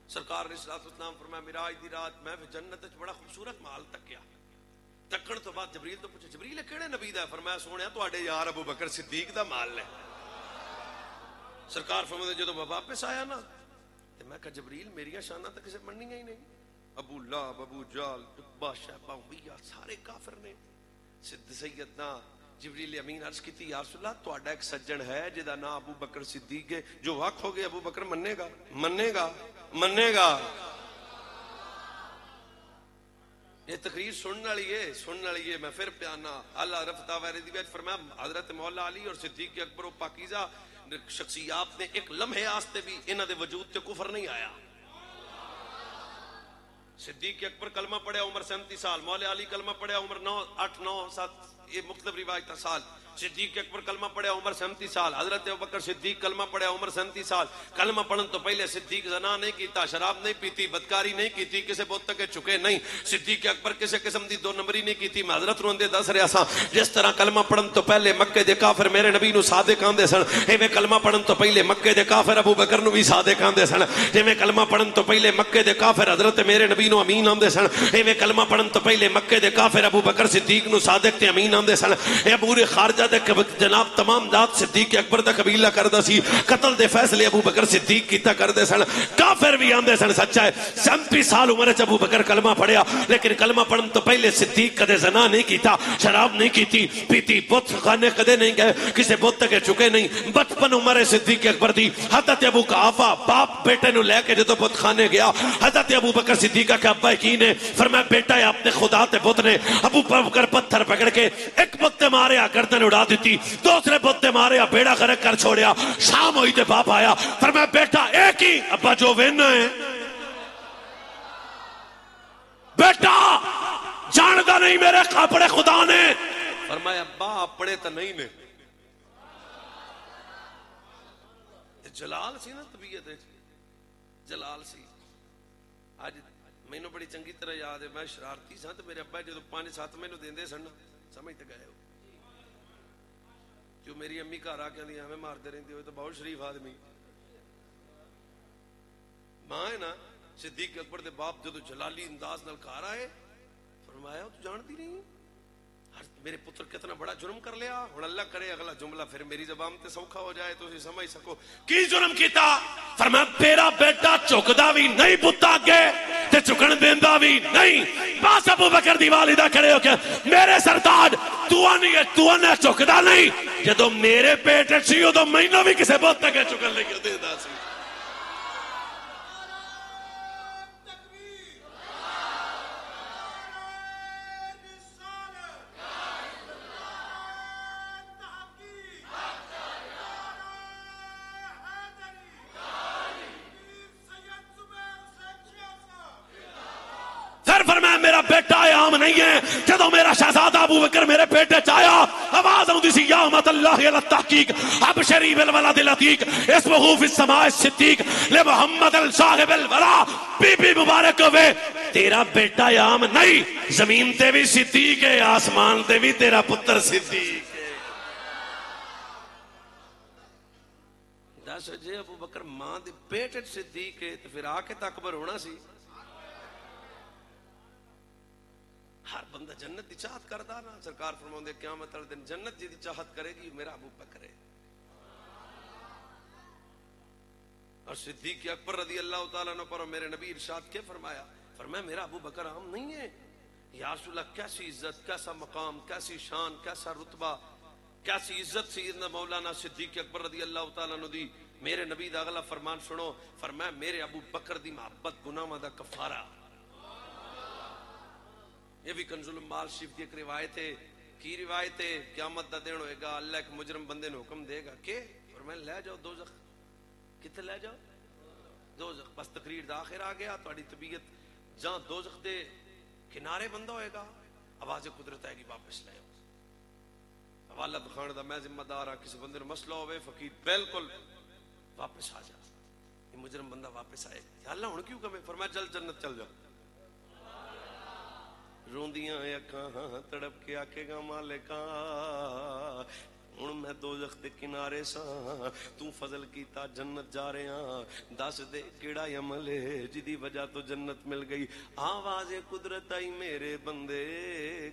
سرکار نے صلی اللہ علیہ وسلم فرمایا معراج دی رات میں جنت وچ بڑا خوبصورت محل تکیا تکن تو بعد جبریل تو پوچھا جبریل کیڑے نبی دا ہے فرمایا سونیا تواڈے یار ابو بکر صدیق دا مال ہے سرکار فرماتے جدو میں واپس آیا نا تو میں کہا جبریل میری شانہ تو کسے مننی ہی نہیں. ابو لہب، ابو جہل، عتبہ، شیبہ، امیہ سارے کافر نے. سیدنا جبریل امین عرض کی تھی یا رسول اللہ تہاڈا ایک سجن ہے جدا نام ابو بکر صدیق ہے، جو وقت ہو گیا ابو بکر مننے گا مننے گا مننے گا. یہ تقریر سننے والی ہے. میں پھر پیانا اللہ رفتہ ویرے دی وچ فرمایا حضرت مولا علی اور صدیق اکبر و پاکیزہ شخصیات نے ایک لمحے آستے بھی انہاں دے وجود تے کفر نہیں آیا. صدیق اکبر کلمہ پڑھیا عمر 37 سال، مولا علی کلمہ پڑھیا عمر 8 9 7 یہ مختلف روایت سال. صدیق اکبر کلمہ پڑھیا عمر 37 سال، حضرت ابوبکر صدیق کلمہ پڑھیا عمر 37 سال. کلمہ پڑھن تو پہلے صدیق زنا نہیں کیتا، شراب نہیں پیتی، بدکاری نہیں کیتی، کسے بت تک چکے نہیں. صدیق اکبر کسے قسم دی دو نمبری نہیں کیتی. میں حضرت نوں دے دس رہا سا جس طرح کلمہ پڑھن تو پہلے مکے دے کافر میرے نبی نو صادق آندے سن، ایویں کلمہ پڑھن تو پہلے مکے دے کافر ابو بکر نو بھی صادق آندے سن. جویں کلمہ پڑھن تو پہلے مکے دے کافر حضرت میرے نبی نو امین آندے سن، ایویں کلمہ پڑھن تو پہلے مکے دے کافر ابو بکر صدیق نو صادق تے امین آندے سن. اے ابو خارجہ دے جناب تمام ذات صدیق اکبر دا قبیلہ کردا سی، قتل دے فیصلے ابو بکر صدیق کیتا کردے سن. کافر بھی آندے سن سچا ہے 37 سال عمر وچ ابو بکر کلمہ پڑھیا، لیکن کلمہ پڑھن تو پہلے صدیق کدے زنا نہیں کیتا، شراب نہیں کیتی، پیتی، بت خانے کدے نہیں گئے، کسے بت تک چکے نہیں. بچپن عمر صدیق اکبر دی حضرت ابو قحافہ باپ بیٹے نو لے کے جدو بت خانے گیا، حضرت ابو بکر صدیق کا ابا کی نے فرمایا بیٹا ہے اپنے خدا تے بت نے. ابو بکر پتھر پکڑ کے ایک بت تے ماریا گردن اڑا دیتی، دوسرے بت تے ماریا بیڑا غرق کر چھوڑیا. شام ہوئی تے باپ آیا فرمایا بیٹا ایک ہی ابا جو وینا ہے بیٹا جاندا نہیں میرے اپنے خدا نے. فرمایا ابا اپنے تو نہیں نے. جلال سی نا طبیعت جلال سی. اج مینوں بڑی چنگی طرح یاد ہے میں شرارتی سا تو میرے ابا جدو 5-7 مینوں دیندے سن سمجھ تے گئے ہو جو میری امی گھر آ کے آندی ہمیں مارتے رہندے ہوئے تو بہت شریف آدمی. ماں ہے نا صدیق اکبر دے باپ جدو جلالی انداز نال گھر آئے فرمایا تو جانتی نہیں میرے پتر کتنا بڑا جرم کر لیا. ہن اللہ کرے اگلا جملہ پھر میری زبان تے سوکھا ہو جائے تو سمجھ سکو کی جرم کیتا. فرمایا تیرا بیٹا چکدا بھی نہیں بت اگے تے چکن دیندا بھی نہیں. بس ابو بکر دی والدہ کھڑے ہو کے میرے سرتاج تو نے چکدا نہیں، جدو میرے پیٹ سی ادو مینوں بھی کسے بت تک چکن لے کے دیندا سی. فرمایا میرا بیٹا عام نہیں ہے. جدو میرا شہزادہ ابو بکر میرے پیٹے چایا آواز آؤں سی یا امت اللہ علی التحقیق ابشری بالولد العتیق اسمہ فی السماء الصدیق لمحمد الصاحب الورا. بی بی مبارک ہوئے تیرا بیٹا عام نہیں، زمین تے بھی صدیق ہے آسمان تے بھی تیرا پتر صدیق ہے. دس جے ابو بکر ماں دے پیٹ صدیق ہے تو پھر آ کے تکبر ہونا سی. ہر بندہ جنت دی چاہت کردا نا. سرکار فرماؤندے قیامت والے دن جنت جی دی چاہت کرے گی میرا ابو بکر ہے. اور صدیق اکبر رضی اللہ تعالیٰ عنہ پر میرے نبی ارشاد کے فرمایا میرا ابو بکر عام نہیں ہے. یا رسول اللہ کیسی عزت، کیسا مقام، کیسی شان، کیسا رتبہ، کیسی عزت سیدنا مولانا صدیق اکبر رضی اللہ تعالیٰ عنہ دی. میرے نبی دا اگلا فرمان سنو، فرمایا میرے ابو بکر دی محبت گناہاں دا کفارہ. یہ بھی کنز المال شریف کی ایک روایت ہے. کی روایت ہے؟ قیامت دا دن ہوئے گا اللہ ایک مجرم بندے نے حکم دے گا کہ فرمایا لے جاؤ دوزخ. کتے لے جاؤ؟ دوزخ. بس تقریر دا آخر آ گیا تہاڈی طبیعت جہاں دوزخ دے کنارے بندہ ہوئے گا آواز قدرت آئے گی واپس لے آؤ. حوالہ دکھان دا میں ذمہ دار ہاں. کسی بندے نے مسئلہ ہوئے فقیر بالکل واپس آ جا. یہ مجرم بندہ واپس آئے گا. اللہ ہن کیوں کہے؟ فرمایا چل جنت چل جا. روندیاں اکھاں تڑپ کے آکے گا مالکاں ہوں میں دوزخ دے کنارے سا تو فضل کیتا جنت جا رہے ہاں دس دے کیڑا عمل ہے جدی وجہ تو جنت مل گئی آواز قدرت آئی میرے بندے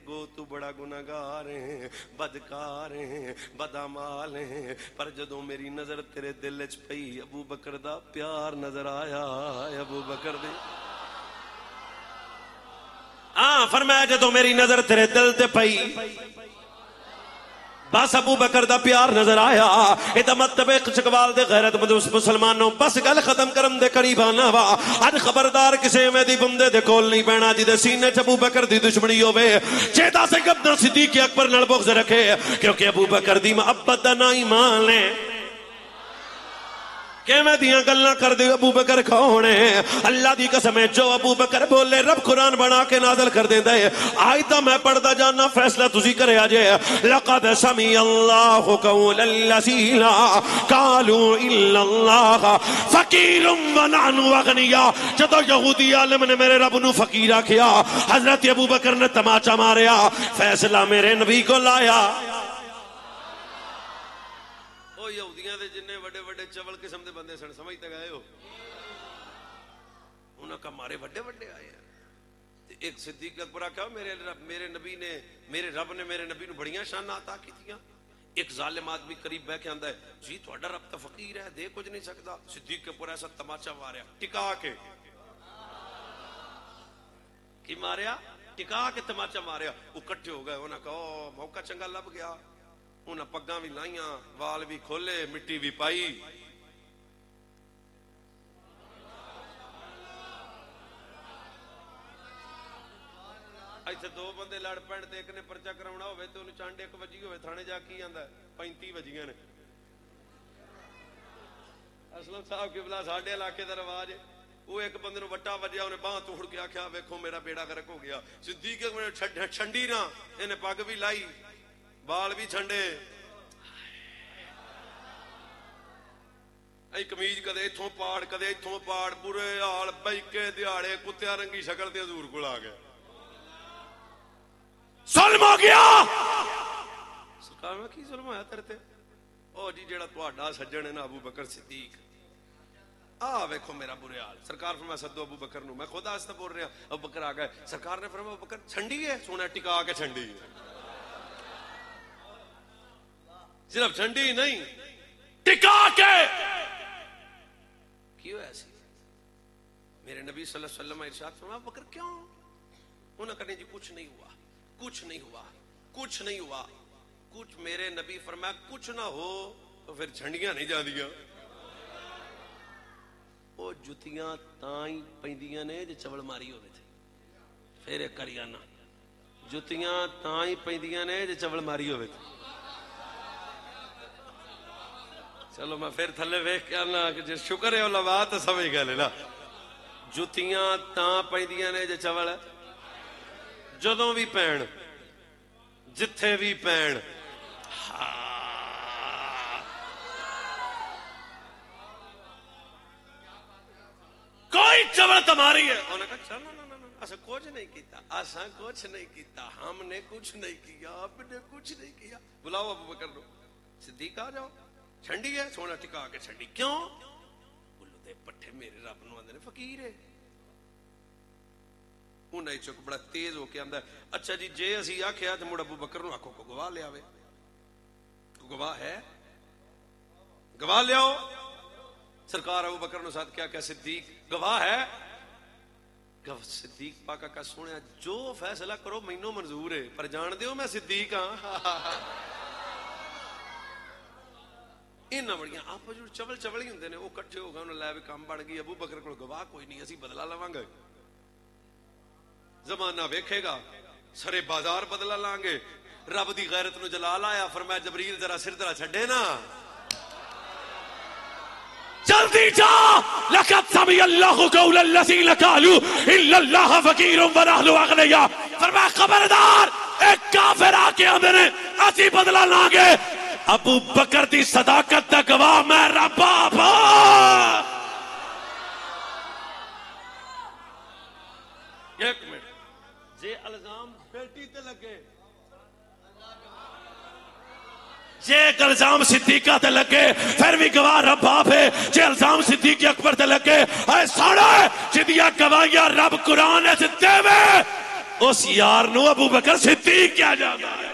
گو تو بڑا گناہگار ہیں بدکار ہیں بدعمال ہیں پر جدوں میری نظر تیرے دل وچ پئی ابو بکر دا پیار نظر آیا ابو بکر دے فرمایا جدوں میری نظر تیرے دل تے پئی بس ابو بکر دا پیار نظر آیا اے مطلب چکوال دے غیرت مند مسلمانوں بس گل ختم کرم دے قریب آنا وا اج خبردار کسے میں دی بندے دے کول نہیں بینا جی دے سینے چ ابو بکر دی دشمنی ہوے چیتا سے گبنا صدیق اکبر نال بغض رکھے کیونکہ ابو بکر دی محبت دا نا ایمان ہے کہ میں دیاں گلنا کر دے ابو بکر کون ہے اللہ دی قسم ہے جو ابو بکر بولے رب قرآن بنا کے نازل کر دیندے آیتہ میں پڑھدا جانا فیصلہ تسی کرے آجے لقد سمی اللہ قول الذین قالوا الا اللہ فقیر ونحن اغنیاء جدو یہودی عالم نے میرے رب نو فقیرہ کیا حضرت ابو بکر نے تماچا ماریا فیصلہ میرے نبی کو لایا یہودیاں دے جننے وڈے وڈے چول قسم دے بندے سن سمجھتے گئے ہو انہاں کا مارے وڈے وڈے آئے ہیں ایک صدیق اکبر کہا میرے نبی نے میرے رب نے میرے نبی نو بڑیاں شان عطا کی تھیاں ایک ظالم آدمی قریب بیٹھ کے آندا ہے جی تہاڈا رب تے فقیر ہے دے کچھ نہیں سکدا صدیق اکبر ایسا تماچا ماریا ٹکا کے کی ماریا ٹکا کے تماچا ماریا وہ کٹھے ہو گئے انہاں کہا موقع چنگا لب گیا انہاں پگاں بھی لائیاں وال بھی کھولے مٹی بھی پائی ایسے دو بندے لڑ پین تے ایک نے پرچہ کراونا ہوئے تے انہوں چانڈ ایک وجی ہوئے تھانے جا کی آندا ہے 35 وجیاں نے اسلم صاحب قبلہ ساڈے علاقے دا رواج ہے وہ ایک بندے نو وٹا وجیا انہیں باں توڑ کے آکھیا ویکھو میرا بیڑا غرق ہو گیا صدیق نے چھنڈی نہ انہیں پگ بھی لائی بال بھی چھنڈے اے کمیج کدے ایتھوں پاڑ کدے ایتھوں پاڑ برے حال بیکے دیاڑے کتیا رنگی شکل تے حضور کول آ گئے ظلم ہو گیا سرکار میں کی ظلم ہویا تیرے تے او جی جیڑا تہاڈا سجن ہے نا ابو بکر صدیق ویکھو میرا برے حال سرکار فرمایا سدو ابو بکر نو میں خود آستا بول رہا ابو بکر آ گئے سرکار نے فرمایا ابو بکر چھنڈی ہے سونا ٹکا کے چھنڈی ہے صرف چھنڈی نہیں ٹکا کے کیوں ایسی میرے نبی صلی اللہ علیہ وسلم ارشاد فرمایا ابو بکر کیوں انہوں نے کہا جی کچھ نہیں ہوا کچھ نہیں ہوا کچھ نہیں ہوا کچھ میرے نبی فرمایا کچھ نہ ہو تو پھر جھنڈیاں نہیں جاندیاں وہ جتیاں تائیں پیندیاں نے جو چوڑ ماری ہوئے تھے پھر ایک کریانا جتیاں تائیں پیندیاں نے جو چوڑ ماری ہوئے تھے چلو میں پھر تھلے ویکھ کے آنا کہ شکر ہے علماء تو سمجھ گئے لینا جتیاں تاں پیندیاں نے جو چوڑ جدوں بھی پین جتھے بھی پین کوئی چوڑ تمہاری ہے انہوں نے کہا چلو ایسا کچھ نہیں کیتا ایسا کچھ نہیں کیتا ہم نے کچھ نہیں کیا آپ نے کچھ نہیں کیا بلاؤ ابو بکر نو صدیق آ جاؤ چھنڈی ہے سونا ٹکا کے چھنڈی کیوں بولو دے پٹھے میرے رب نو آندے نے فقیر ہے انہیں چک بڑا تیز ہو کے آندا ہے اچھا جی جے اسی آکھیا تے مڑ ابو بکر نو آکھو کو گواہ لے آوے کو گواہ ہے گواہ لے آؤ سرکار ابو بکر نے ساتھ کیا صدیق گواہ ہے صدیق پاکا کا سونے جو فیصلہ کرو مینوں منظور ہے پر جان دیو میں صدیق ہاں انہاں بڑیاں آپ جو چول ہی ہوندے نے وہ کٹھے ہو گئے انہوں لے بھی کام بن گئی ابو بکر کو گواہ کوئی نہیں اسی بدلہ لواں گے زمانہ ویکھے گا سرے بازار بدلہ لائیں گے رب دی غیرت نو جلال آیا فرمایا جبریل ذرا سر ذرا چھڈے نا جلدی جا لقد سمع اللہ قول الذین قالوا الا اللہ فقیر ونحن اغنیاء فرمایا خبردار ایک کافر آ کے آندے نے اسی بدلہ لائیں گے ابو بکر دی صداقت دا گواہ میں رب بابا ایک منٹ جے الزام بیٹی تے لگے جے الزام صدیقہ تے لگے پھر بھی گواہ رب باپ ہے، جے الزام صدیق اکبر تے لگے اے ساڑے جدیاں گواہیاں رب قرآن ہے دے میں اس یار نو ابو بکر صدیق کیا جاتا ہے۔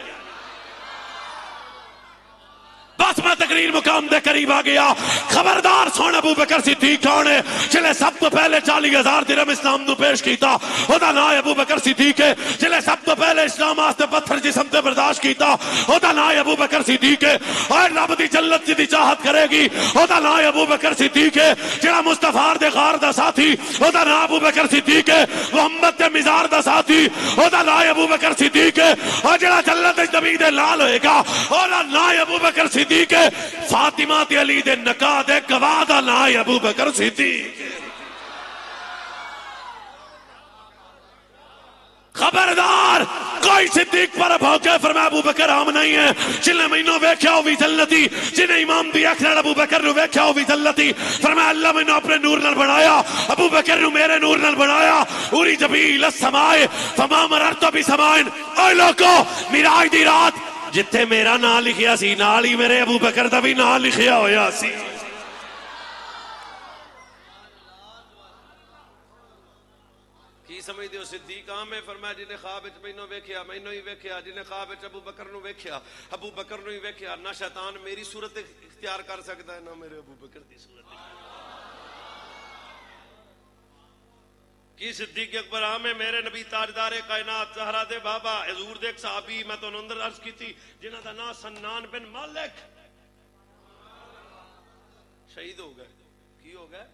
بس میں تقریر مقام دے قریب آ گیا۔ خبردار سن ابو بکر صدیق کون ہے جلے سب تو پہلے 40,000 درہم اسلام نو پیش کیتا، اودا نام ابو بکر صدیق ہے۔ جلے سب تو پہلے اسلام واسطے پتھر جسم تے برداشت کیتا، اودا نام ابو بکر صدیق ہے۔ اور رب دی جنت دی چاہت کرے گی، اودا نام ابو بکر صدیق ہے۔ جڑا مصطفیٰ دے غار دا ساتھی، اودا نام ابو بکر صدیق ہے۔ محمد دے مزار دا ساتھی، اودا نام ابو بکر صدیق ہے۔ اور جڑا جنت وچ نبی دے لال ہوئے گا، اودا نام ابو بکر صدیق ہے۔ فاطمہ تے علی دے نکاح دے گواہ دا نام ابو بکر صدیق۔ خبردار کوئی صدیق پر بھوکے فرمایا ابو بکر عام نہیں ہے۔ جنہیں مینوں ویکھیا ہوئی جنتی، جنہیں امام دی اکھ نال ابو بکر نو ویکھیا ہوئی جنتی، فرمایا اللہ مینوں اپنے نور نال بنایا، ابو بکر نو میرے نور نال بنایا۔ اوری جبیل السماء فما مررت بسماء۔ اے لوگو معراج دی رات جتھے میرا نام لکھیا سی نال ہی میرے ابو بکر دا بھی نام لکھیا ہویا سی۔ کی سمجھ دیو صدیق عام ہے؟ فرمایا جنہیں خواب وچ مینوں ویکھیا مینوں ہی ویکھیا، جنہیں خواب وچ ابو بکر نو ویکھیا ابو بکر نو ہی ویکھیا۔ نہ شیطان میری صورت اختیار کر سکتا ہے نہ میرے ابو بکر دی صورت۔ کی صدیق اکبر عام ہے؟ میرے نبی تاجدار کائنات زہرا دے بابا حضور دے ایک صحابی میں تو اندر عرض کی تھی جنہاں دا نام سنان بن مالک شہید ہو گئے۔ کی ہو گئے؟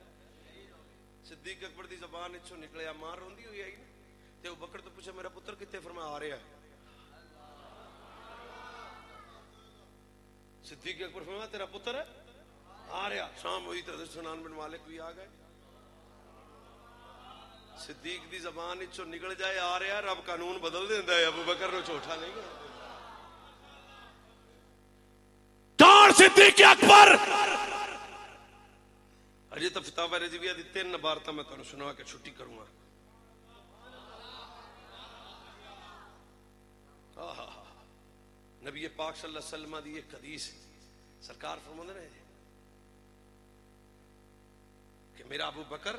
صدیق اکبر دی زبان اچھو نکلے ماں روندی ہوئی آئی تے ابو بکر تو پوچھا میرا پتر کتے؟ فرمایا آ رہا ہے۔ صدیق اکبر فرمایا تیرا پتر ہے؟ آ رہا۔ شام ہوئی تو سنان بن مالک بھی آ گئے۔ صدیق دی زبان اچھو نکل جائے آ رہا، رب قانون بدل دیندا ہے، ابو بکر نو چھوٹا نہیں ہے۔ کون صدیق اکبر؟ اجے تو فتاوی رضویہ دی 3 عبارتاں میں تانوں سنا کے چھٹی کروں گا۔ نبی پاک صلی اللہ علیہ وسلم دی ایک حدیث سرکار فرماندے نے کہ میرا ابو بکر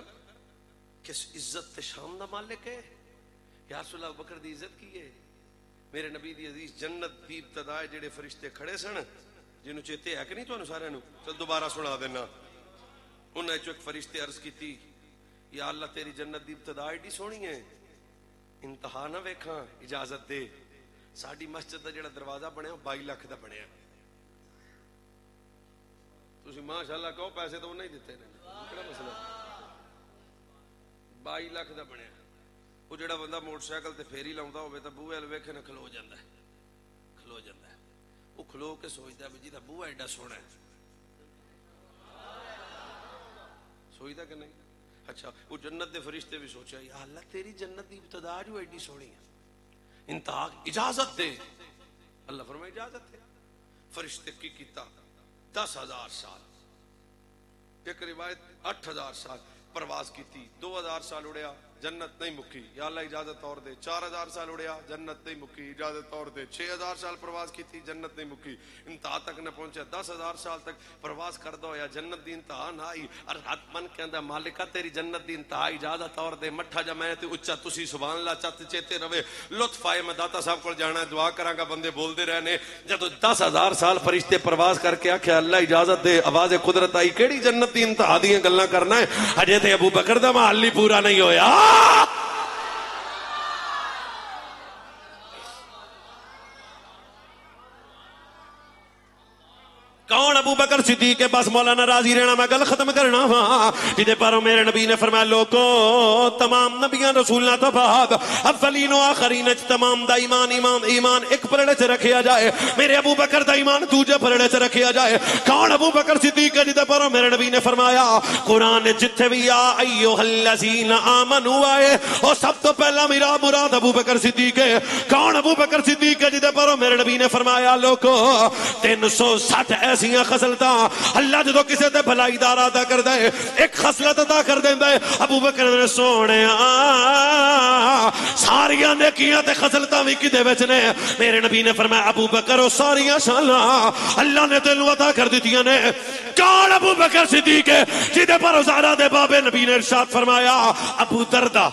کس عزت تے شان دا مالک ہے؟ یا رسول اللہ ابو بکر دی عزت کی ہے؟ میرے نبی دی حدیث جنت دی ابتدا جڑے فرشتے کھڑے سن جنوں چیتے ہے کہ نہیں تانوں سارے نوں؟ چل دوبارہ سنا دینا۔ انہیں جو ایک فرشتے عرض کی تھی یا اللہ تیری جنت دی ابتدا ایڈی سونی ہے، انتہا نہ ویکھاں، اجازت دے۔ ساڈی مسجد دا جڑا دروازہ بنیا 22 لاکھ دا بنیا۔ تسی ماشاءاللہ کہو پیسے تو نہیں دیتے نے، کیڑا مسئلہ؟ 22 لاکھ دا بنیا۔ وہ جڑا بندہ موٹر سائیکل تے پھیری لاؤندا ہوے تے بوئے ال ویکھے نہ کھلو جاندا ہے، کھلو جاندا ہے۔ وہ کھلو کے سوچدا ہے جی دا بوئا ایڈا سونا ہے، سوچدا کہ نہیں؟ اچھا وہ جنت دے فرشتے بھی سوچا یا اللہ تیری جنت دی ابتدا جو ایڈی سونی ہے، انتہا اجازت دے۔ اللہ فرمائے اجازت ہے۔ فرشتے کی کیتا 10,000 سال، ایک روایت 8,000 سال پرواز کی تھی، 2,000 سال اڑیا جنت نہیں مکی، یا اللہ اجازت اور دے۔ 4,000 سال اڑیا جنت نہیں مکی، اجازت اور دے۔ 6,000 سال پرواز کی تھی جنت نہیں مکی، انتہا تک نہ پہنچا۔ 10,000 سال تک پرواز کر دو یا جنت دی انتہا نہ آئی۔ اور رات من کہندا مالکہ تیری جنت دی انتہا اجازت اور دے۔ مٹھا جا میں تے اچا تسی سبحان اللہ چت چیتے رہے۔ لطف آئے میں داتا صاحب کو جانا ہے، دعا کراں گا، بندے بول دے رہنے۔ جب 10,000 سال فرشتے پرواز کر کے آکھیا اللہ اجازت دے، آواز قدرت آئی کیڑی جنت دی انتہا دیاں گلاں کرنا ہے؟ اجے تے ابو بکر دا محل ہی پورا نہیں ہویا۔ کون ابو بکر صدیق کے بس مولانا راضی رہنا میں گل ختم کرنا ہاں جدے پاروں میرے نبی نے فرمایا لوگو تمام نبیاں رسولنا تو بعد اولین و آخرین تمام دا ایمان ایک پرڑے سے رکھیا جائے، میرے ابو بکر دا ایمان دوجے پرڑے سے رکھیا جائے۔ کون ابو بکر صدیق ہے جدے پاروں میرے نبی نے فرمایا قرآن جتھے بھی یا ایوہ الذین آمنوا آئے اور سب تو پہلا میرا مراد ابو بکر صدیق ہے۔ کون ابو بکر صدیق ہے جدے پاروں میرے نبی نے فرمایا لوگو 360 ایسیاں خصلتاں اللہ جدو کسے تے بھلائی دا ارادہ کر دے ایک خصلت عطا کر دیندا ہے۔ ابو بکر نے سونے ساری ساریاں نیکیاں تے خصلتاں وی کدے وچ نے؟ میرے نبی نے فرمایا ابو بکر او ساریاں شاناں اللہ نے تینوں عطا کر دتیاں نے۔ کون ابو بکر صدیق ہے جدے پر زہرا دے بابے نبی نے ارشاد فرمایا ابو دردہ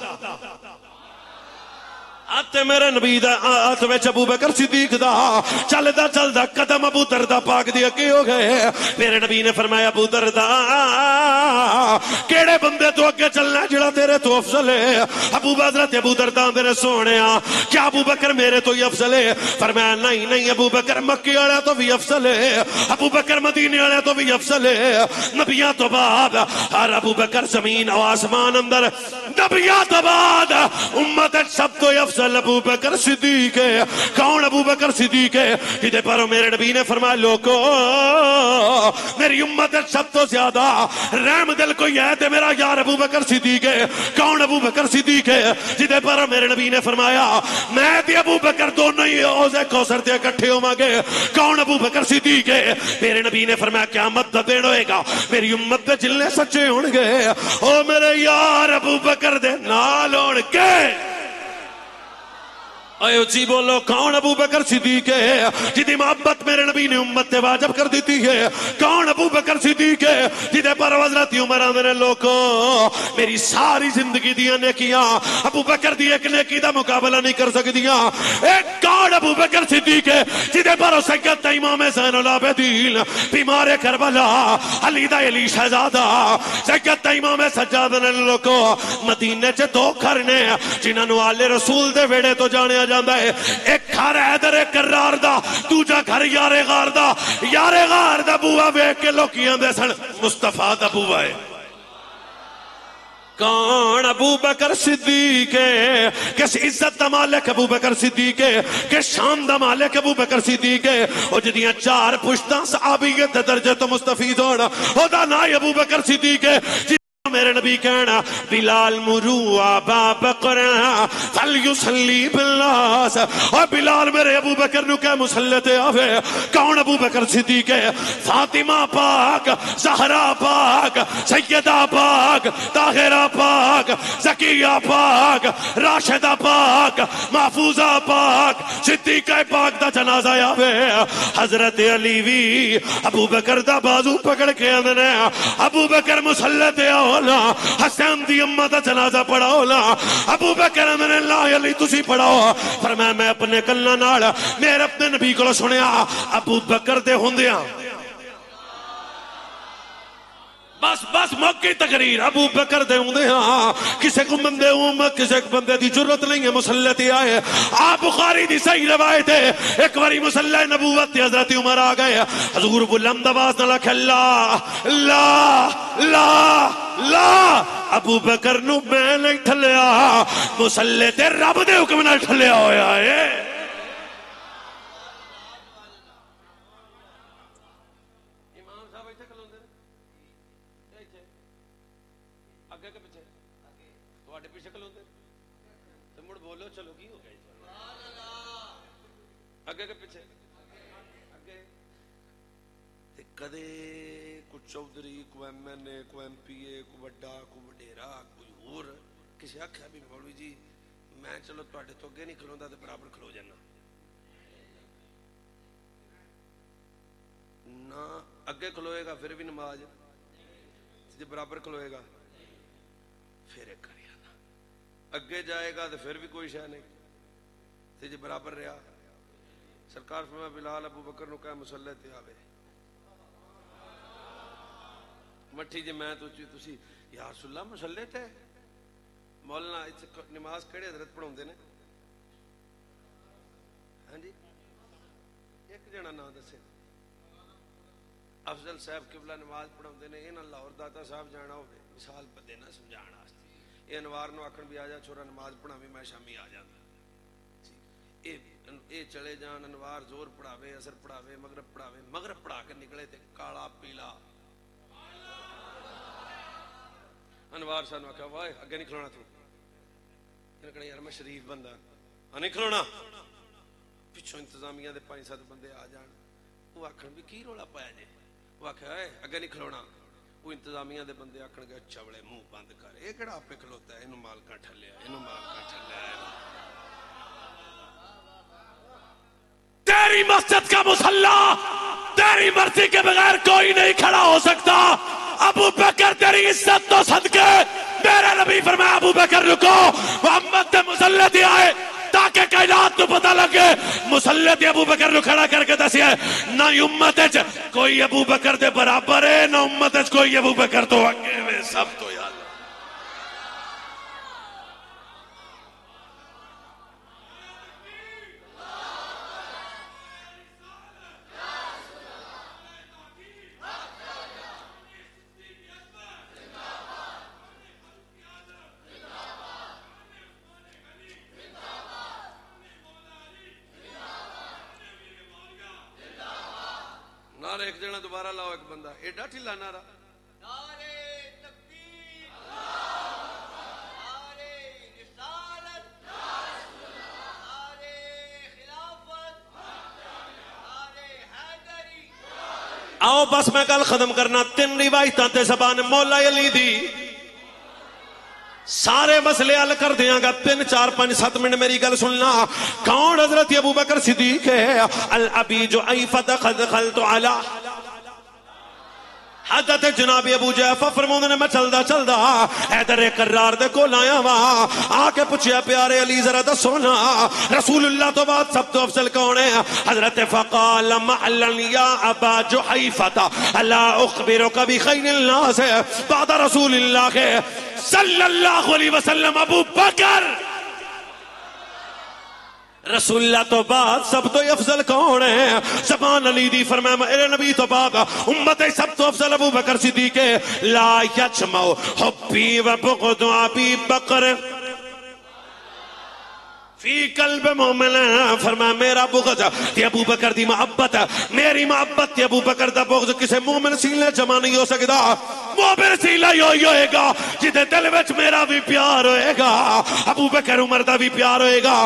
آتے میرے نبی دا آت وچ ابو بکر صدیق دا چلدا چلدا قدم ابو دردہ پاک دی اگے ہو گئے۔ میرے نبی نے فرمایا ابو دردہ کیڑے بندے تو اگے چلنا جڑا تیرے تو افضل ہے؟ حضرت ابو دردہ نے سونیا کیا ابو بکر میرے تو ہی افضل ہے؟ فرمایا نہیں نہیں ابو بکر مکے والے تو بھی افضل ہے، ابو بکر مدینے والے تو بھی افضل ہے، نبیاں تو بعد ہر ابو بکر زمین و آسمان اندر نبیاں تو بعد امت سب تو افضل ابو بکر صدیق ہے۔ کون ابو بکر صدیق ہے جدے پر میرے نبی نے فرمایا لوگو میری امت سب تو زیادہ رحم دل کوئی ہے تے میرا یار ابو بکر صدیق ہے۔ کون ابو بکر صدیق ہے جدے پر میرے نبی نے فرمایا میں تے ابو بکر دونوں ہی اوزے کوثر تے اکٹھے ہوواں گے۔ کون ابو بکر صدیق ہے؟ میرے نبی نے فرمایا قیامت دا دن ہوئے گا میری امت دے جلنے سچے ہون گے او میرے یار ابو بکر دے نال ہون گے۔ اے اچھی بولو کون ابو بکر صدیق ہے جدی محبت میرے نبی نے امت تے واجب کر دیتی ہے؟ کون ابو بکر صدیق ہے جدے پر حضرت عمر آندے لوگو میری ساری زندگی دیاں نیکیاں ابو بکر دی ایک نیکی دا مقابلہ نہیں کر سکدیاں؟ ایک کون ابو بکر صدیق ہے جدے پر سید امام زین العابدین بیمار کربلا علی دا علی شہزادہ سید امام سجاد نے لوگو مدینے چ دو گھر نے جنہاں نو آل رسول دے ویڑے تو جانے جاندا ہے، ایک گھر حیدر کرار دا دوجا گھر یار غار دا۔ یار غار دا بوا ویکھ کے لوکی آندے سن مصطفیٰ دا بوا ہے۔ کون ابو بکر صدیق ہے؟ کس عزت دا مالک ابو بکر صدیق ہے، کس شان دا مالک ابو بکر صدیق ہے۔ او جدیاں چار پشتاں صحابیت دے درجے تو مستفید ہونا او دا نا ابو بکر صدیق ہے۔ میرے نبی کہنا بلال مرو ابا بکر فلیصلی بالناس، اور بلال میرے ابو بکر نو کہ مسلط آوے۔ کون ابو بکر صدیق ہے؟ فاطمہ پاک، زہرا پاک، سیدہ پاک، طاہرہ پاک، زکیہ پاک، راشدہ پاک، محفوظہ پاک، صدیقہ پاک دا جنازہ آوے۔ حضرت علی وی ابو بکر دا بازو پکڑ کے اندنے ابو بکر مسلط آوے حسین دی امہ دا جنازہ پڑھاؤ لا، ابو بکر میں نے لا علی تسی پڑھاؤ۔ فرمایا میں اپنے کلہ نال میرے اپنے نبی کو سنیا ابو بکر دے ہوندیاں بس موقعی تقریر ابو بکر دے ہوندے ہاں کسے کو بندے کسے کو بندے دی جرت نہیں ہے مسلطی آئے۔ آپ بخاری دی صحیح روایت ہے ایک باری مسلح نبوت تے حضرت عمر آ گئے، حضور بلند آواز نہ لکھ اللہ اللہ اللہ لا ابو بکر نو میں نہیں ٹھلیا مسلح تے رب دے حکم نہ ٹھلیا ہویا ہے۔ کدے کوئی چودھری کوئی ایم این اے کوئی ایم پی اے کوئی وڈا کوئی وڈیرا کوئی اور کسی آکھیا بھی مولوی جی میں چلو تواڈے تو اگے نہیں کھلوندا تے برابر کھلو جانا، نہ اگے کھلوئے گا پھر بھی نماز، جی برابر کھلوئے گا پھر ایک کر جانا، اگے جائے گا تو پھر بھی کوئی شے نہیں، تے جی برابر رہا۔ سرکار فرمایا بلال ابو بکر نو کہے مصلی تے آوے۔ مٹھی جی میں تو تسی یا رسول اللہ مصلی تے مولانا نماز کہڑے حضرت پڑھاوندے نے؟ ہاں جی ایک جنا نام دسے افضل صاحب قبلہ نماز پڑھاوندے نے، انہاں لاہور داتا صاحب جانا ہوے مثال بدے نہ سمجھان واسطے، اے انوار نو آکھن بھی آ جا چھوڑا نماز پڑھاویں میں شامی آ جاتا، اے چلے جان انوار زور پڑھاوے اثر پڑھاوے مغرب پڑھاوے، مغرب پڑھا کے نکلے تے کالا پیلا انوار صاحب نے آخیا واہ اگے نہیں کھلونا، تو انہیں کہنا یار میں شریف بندہ نہیں کھلونا، پچھوں انتظامیہ دے 5-7 بندے آ جان، وہ آکھن بھی کی رولا پایا جے، وہ آخیا اگے نہیں کھلونا، وہ انتظامیہ دے بندے آکھن گے اچھا بڑے منہ بند کر، یہ کہڑا آپ پہ کھلوتا ہے، انہوں مالکاں ٹھلیا، انہوں مالکاں ٹھلیا، تیری مسجد کا مصلی تیری مرضی کے بغیر کوئی نہیں کھڑا ہو سکتا. ابو بکر تیری عزت تو صدقے میرے نبی فرمایا ابو بکر رکو محمد دے مصلی تے آئے تاکہ کائنات کو پتہ لگے مصلی تے ابو بکر نو کھڑا کر کے دسیا نہ امت وچ کوئی ابو بکر دے برابر ہے نہ امت وچ کوئی ابو بکر تو اگے وے سب تو. یا اللہ نعرہ ایک جنا دوبارہ لاؤ. ایک بندہ ایڈا ٹھلا نعرہ نعرے تکبیر، نعرے رسالت، نعرے خلافت، نعرے حیدری. آؤ بس میں کل ختم کرنا. 3 روایتاں تے زبان مولا علی دی سارے مسئلے حل کر دیاں گا. 3 4 5 7 منٹ میری گل سننا. کون حضرت ابو بکر صدیق ہے؟ الابی جو ایفت قد خلت علی حضرت جناب ابو جعفر فرماؤں نے میں چلدا چلدا حیدر کرار دے کول آیا وا. آ کے پوچھیا پیارے علی ذرا دسو نا رسول اللہ تو بعد سب تو افضل کون ہے؟ حضرت فقال معلن یا ابا جحیفۃ الا اخبرک بخیر الناس بعد رسول اللہ صلی اللہ علیہ وسلم ابو بکر. رسول اللہ تو بعد سب تو افضل کون ہے؟ زبان علی دی فرمایا میرے نبی تو بعد امت سب تو افضل ابو بکر صدیق ہے. لا یجمع حبی و بغض ابی بکر فی قلب مومن. فرمایا میرا بغض تے ابو بکر دی محبت میری محبت تے ابو بکر دا بغض کسے مومن سیلے جمع نہیں ہو سکتا. مومن سیلہ یہی ہوئے گا جدے دل وچ میرا بھی پیار ہوئے گا ابو بکر عمر دا بھی پیار ہوئے گا.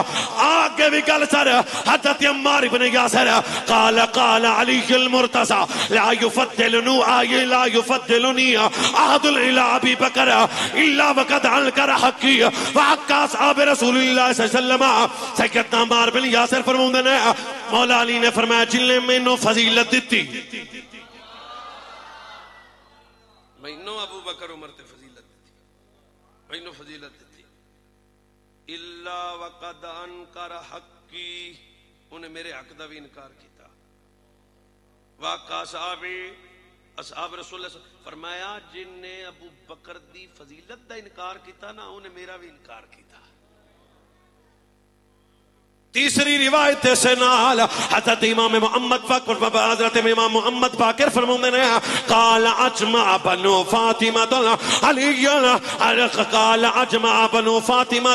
آگے بھی گل سر حضرت عمار ابن یاسر قال قال علی المرتضی لا یفضلنی لا یفضلنی احد الی ابی بکر الا وقد انکر حقی وحق اصحاب رسول اللہ صلی اللہ علیہ وسلم. سیدنا عمار بن یاسر فرماؤندے نے مولا علی نے فرمایا جن نے مینوں فضیلت دتی مینوں ابو بکر عمر تے فضیلت دیتی مینوں فضیلت دیتی الا وقد انکر حقی انہیں میرے حق دا بھی انکار کیتا. واقع اصحاب رسول اللہ فرمایا جن نے ابو بکر دی فضیلت دا انکار کیتا نا انہیں میرا بھی انکار کیتا. تیسری روایت سے نال حضرت امام محمد پاک حضرت امام محمد باقر فرماتے ہیں قال اجمع بنو فاطمہ علی قال اجمع بنو فاطمہ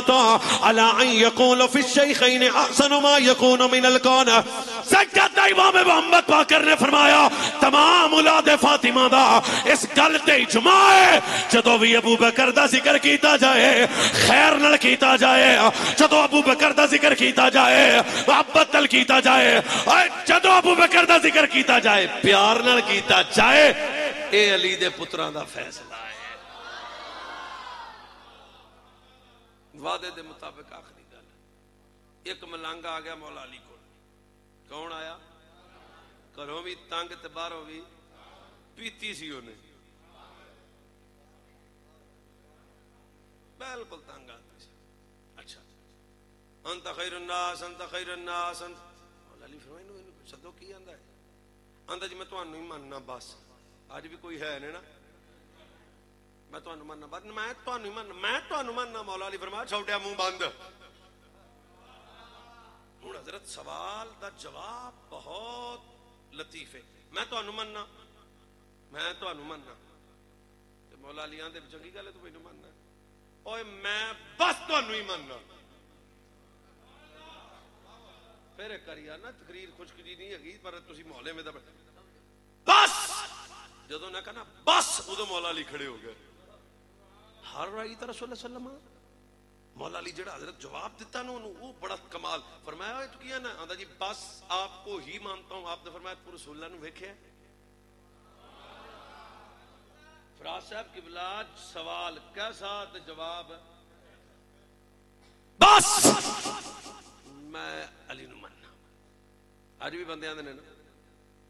على ان يقول في الشيخين احسن ما يكون من الكون. سیدنا امام محمد باقر نے فرمایا تمام اولاد فاطمہ دا اس گل تے اجماع ہے جدوں بھی ابو بکر دا ذکر کیتا جائے خیر نال کیتا جائے جدوں ابو بکر دا ذکر کیتا جائے محبت نال کیتا جائے جدوں ابو بکر دا ذکر کیتا جائے پیار نال کیتا جائے اے علی دے پتراں دا فیصلہ ہے. وعدے دے مطابق آخری گل ایک ملنگ آ گیا مولا علی کو. کون آیا؟ گھروں بھی تنگ تے باہروں بھی پیتی سی انہیں بالکل تنگ آتی سی. اچھا انت خیر الناس انت خیر الناس مولا علی فرمائے انہوں صدو کی آندہ ہے آندہ جی میں تو انہوں ہی ماننا بس آج بھی کوئی ہے نہیں نا میں تو انہوں ماننا بس میں تو انہوں ماننا. مولا علی فرمائے چھوٹیا منہ بند. ہوں حضرت سوال دا جواب بہت لطیف ہے. میں تو انہوں ماننا مولا علی آندے چنگی گل ہے تو کوئی نہیں ماننا اوے میں بس تو انہوں ہی ماننا. پھر کریا نا تقریر خشک جی نہیں ہے پر تسی محلے میں بس جدو نہ کہنا بس ادو مولا علی کھڑے ہو گئے. ہر رائیت رسول اللہ صلی اللہ علیہ وسلم مولا علی جڑا حضرت جواب دیتا نا انہوں وہ بڑا کمال. فرمایا تو کیا نا آندھا جی بس آپ کو ہی مانتا ہوں. آپ نے فرمایا تو رسول اللہ نے ویکھے فراز صاحب کی بلاد سوال کیسا تو جواب بس میں علی نو مننا اج بھی بندے آندے نے نا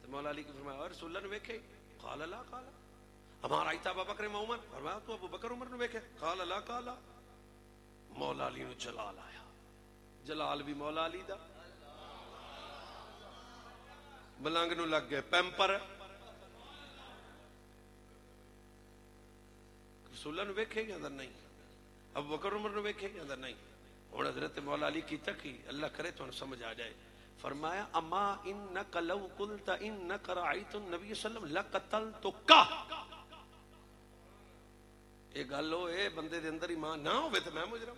تے مولا علی کی فرمایا رسول اللہ نے ویکھے قال لا قال ہمارا ایتا ابو بکر و عمر فرمایا تو ابو بکر عمر نے ویکھے قال لا قال مولا علی نو جلال آیا جلال بھی مولا علی دا ملنگ نو لگ گئے پیمپر رسول اللہ نے ویکھے یا نہیں ابو بکر عمر نے ویکھے یا نہیں اور حضرت مولا علی کی تکی اللہ کرے تو سمجھ آ جائے فرمایا اما انک لو قلت انک رأیت النبی صلی اللہ علیہ وسلم لقتلتک یہ گل ہو اے بندے دے اندر ایمان نہ ہوے تے میں مجرم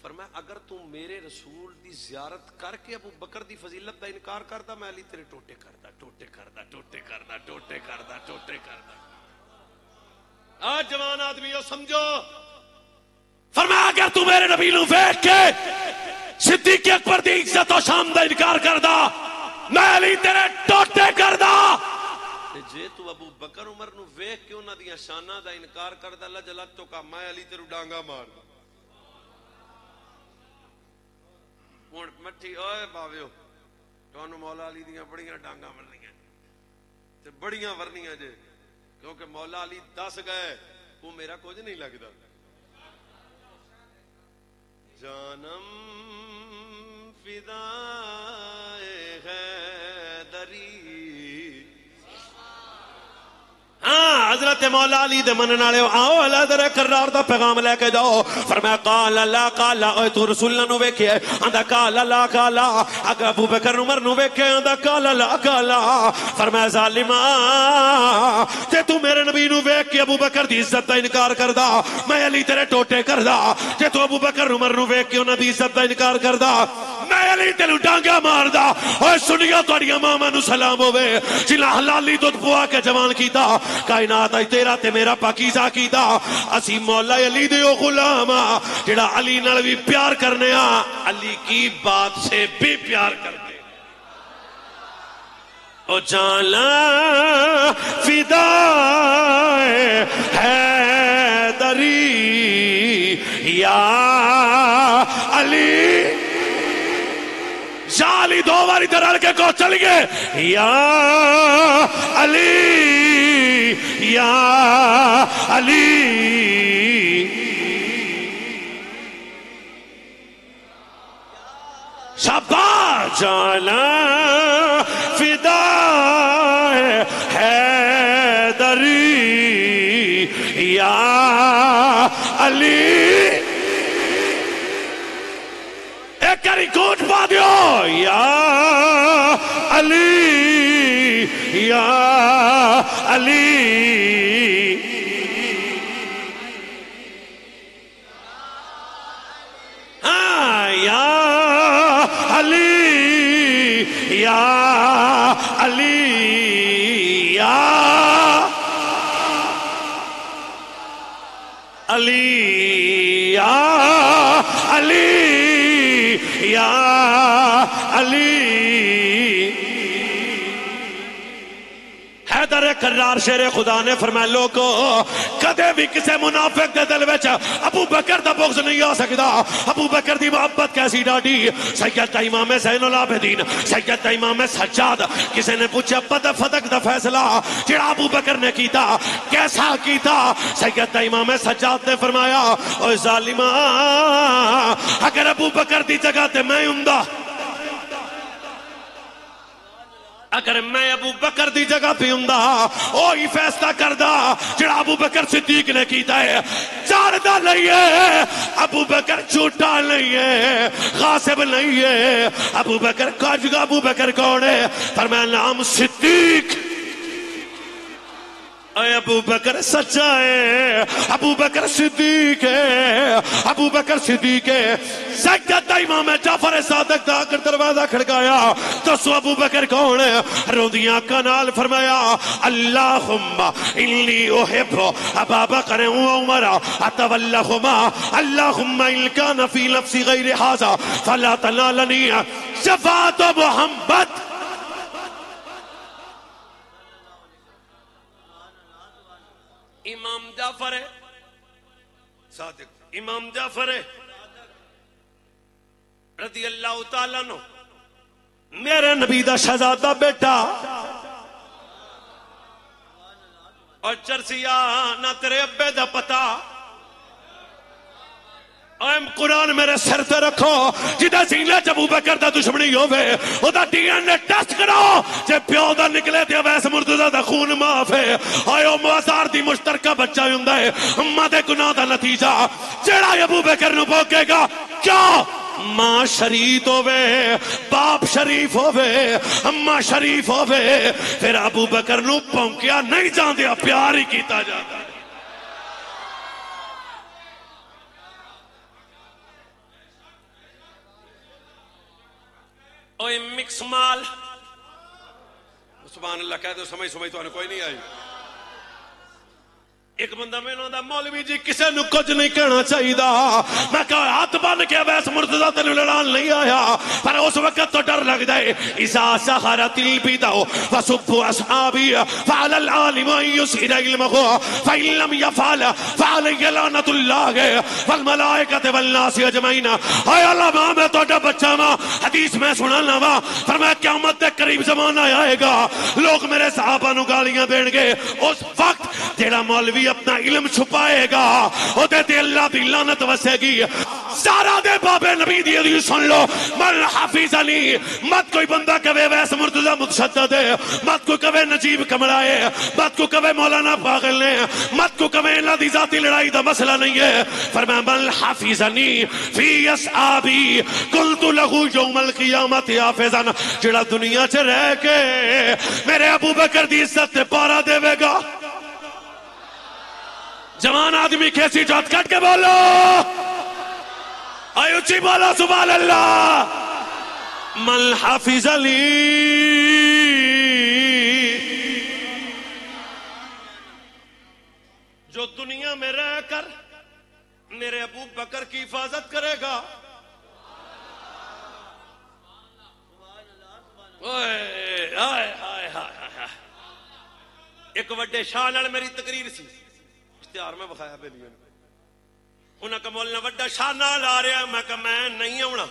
فرمایا اگر تو میرے رسول دی زیارت کر کے ابو بکر دی فضیلت دا انکار کردا میں علی تیرے ٹوٹے کردا ٹوٹے کردا ٹوٹے کردا ٹوٹے کردا ٹوٹے کردا آج جوان آدمیوں سمجھو فرمایا اگر تو میرے نبی نو ویکھ کے صدیق اکبر دی عزت و شان دا انکار کردا میں علی تیرے ٹوٹے کردا جے تو ابو بکر عمر نو ویکھ کے انہاں دیاں شاناں دا انکار کردا اللہ جلال تو کا میں علی تیرو ڈانگا ماردا ہن مٹھی اوئے باویو تانوں مولا علی دیاں بڑیاں ڈانگاں ورنیاں تے بڑیاں ورنیاں جے کیونکہ مولا علی دس گئے وہ میرا کچھ نہیں لگدا جانم فدائے حیدری ہاں حضرت مولا علی دے منن والے آؤ اللہ در کرار دا پیغام لے کے جاؤ فرمایا قال لا قال اوے تو رسول اللہ نو ویکھے آندا قال لا قال اگر ابو بکر عمر نو ویکھے آندا قال لا قال فرمایا ظالما تے تو میرے نبی نو ویکھ کے ابو بکر دی عزت دا انکار کردا میں علی تیرے ٹوٹے کردا تے تو ابو بکر عمر نو ویکھ کے انہاں دی عزت دا انکار کردا میں علی تینوں ڈانگا ماردا اوے سنیا تہاڈیاں ماواں نو سلام ہوے جنہاں حلالی دودھ پوا کے جوان کیتا کائنات آج تیرا تے میرا پاکیزہ کیتا اسی مولا علی دے او غلام جڑا علی نال بھی پیار کرنے علی کی بات سے بھی پیار کرنے او جانا فدائے حیدری یا علی علی دو باری درڑ کے کو چل گئے یا علی یا علی شبا جانا فدائے حیدری یا علی کری کوٹ پا دیو یا علی یا علی ہاں یا علی یا علی یا علی یا علی یا علی حیدر کرار شیر خدا نے فرمایا لوگو کدے بھی کسے منافق دے دل وچ ابو بکر دا بغض نہیں آ سکدا ابو بکر دی محبت کیسی ڈاڈی سید امام زین العابدین سید امام سجاد کسی نے پوچھا پتہ فتق دا فیصلہ جڑا ابو بکر نے کیتا کیسا کیتا سید امام سجاد نے فرمایا اوے ظالما اگر ابو بکر دی جگہ تے میں ہوندا اگر میں ابو بکر دی جگہ پہ ہوندا اوہی فیصلہ کردا جڑا ابو بکر صدیق نے کیتا ہے جاندہ نہیں ہے ابو بکر جھوٹا نہیں ہے غاصب نہیں ہے ابو بکر کا جگہ ابو بکر کون ہے فرمایا نام صدیق اے ابو بکر سچا ہے ابو بکر صدیق ہے ابو بکر صدیق ہے سجدہ امام جعفر صادق دا کر دروازہ کھڑکایا تو سو ابو بکر کون ہے روندیاں کنال فرمایا اللہم انی احب ابا بکر و عمر اتولہما اللہم ان کان فی نفسی غیر حاضا فلا تنالنی شفاعت محمد امام جعفر ہے صادق امام جعفر ہے رضی اللہ تعالیٰ عنہ میرے نبی دا شہزادہ بیٹا اور چرسیا نہ تیرے ابے دا پتا ایم قرآن میرے سر تے رکھو جدہ سینے چ ابو بکر دا دشمنی ہووے او دا ڈی این اے ٹیسٹ کرو جے پیو دا نکلے تے اویس مرتضی دا خون معاف ہے آئے او موازار دی مشترکہ بچہ ہوندا ہے اماں دے گناہ دا نتیجہ جیڑا ابو بکر نو بوکے گا کیا ماں شریف ہووے باپ شریف ہووے اماں شریف ہووے پھر ابو بکر نو پونکیا نہیں جاندیا پیار ہی کیتا جاتا ہے اوہ مکس مال سبحان اللہ کہہ دو سمجھ تو کوئی نہیں آئی ایک بندہ میں نہ مولوی جی کسے نو کچھ نہیں کہنا چاہیے میں کہا ہاتھ بن کے ویس مرتضی تینو لڑان نہیں آیا پر اس وقت تو ڈر لگ جائے اذا سحرت البدع وسب اصحابی فعلى العالم ان يسهر علمه فان لم يفعل فعليه لعنة الله والملائكة والناس اجمعین اے علماء میں تو بچہ ماں حدیث میں سنانا وا فرمایا قیامت کے قریب زمانہ آئے گا لوگ میرے صحابہ نو گالیاں دین گے اس وقت جیڑا مولوی اپنا علم چھپائے گا او دے اللہ دی لعنت وسے گی سارا دے بابے نبی دی حدیث سن لو من حافظ علی مت کوئی بندہ کہے ویس مرتضی متشدد ہے مت کوئی کہے نجیب کمرائے مت کوئی کہے مولانا پاگل نے مت کوئی کہے اللہ دی ذاتی لڑائی دا مسئلہ نہیں ہے فرمایا من حافظ علی فی اصحابی قلت له یوم القیامت حافظا جڑا دنیا چ رہ کے میرے ابو بکر دی عزت تے پارا دے گا جوان آدمی کیسی جات کٹ کے بولو آئے اچھی بولو سبحان اللہ من حافظ علی جو دنیا میں رہ کر میرے ابو بکر کی حفاظت کرے گا ایک وڈے شاہ نال میری تقریر سی اشتہار میں بخایا پہ لیا انہاں کا مولنا وڈا شاہ نال آ رہا میں کہا میں نہیں آونا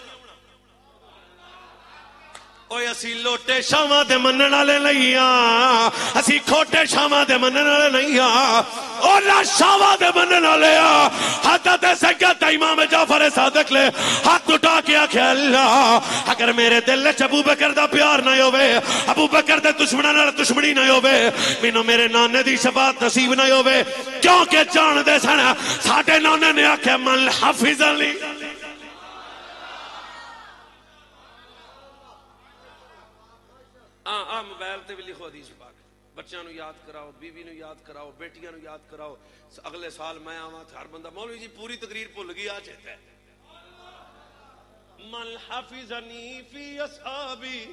اوہ اسی لوٹے شاواں دے منن والے نہیں ہاں اسی کھوٹے شاواں دے منن والے نہیں ہاں اولا شاواں دے منن والے ہاں حضرت سید امام جعفر صادق لے ہاتھ اٹھا کے آکھیا اللہ اگر میرے دل وچ ابو بکر دا پیار نہ ہوے ابو بکر دے دشمناں نال دشمنی نہ ہوے مینوں میرے نانے دی شفاعت نصیب نہ ہوے کیونکہ جان دے سن ساڈے نانے نے آکھیا من حافظ علی موبائل تے بھی لکھو حدیث پاک بچیاں نو یاد کراؤ بیوی نو یاد کراؤ بیٹیاں نو یاد کراؤ اگلے سال میں آواں ہر بندہ مولوی جی پوری تقریر بھول گیا چیتا ہے من حفظنی فی اصحابی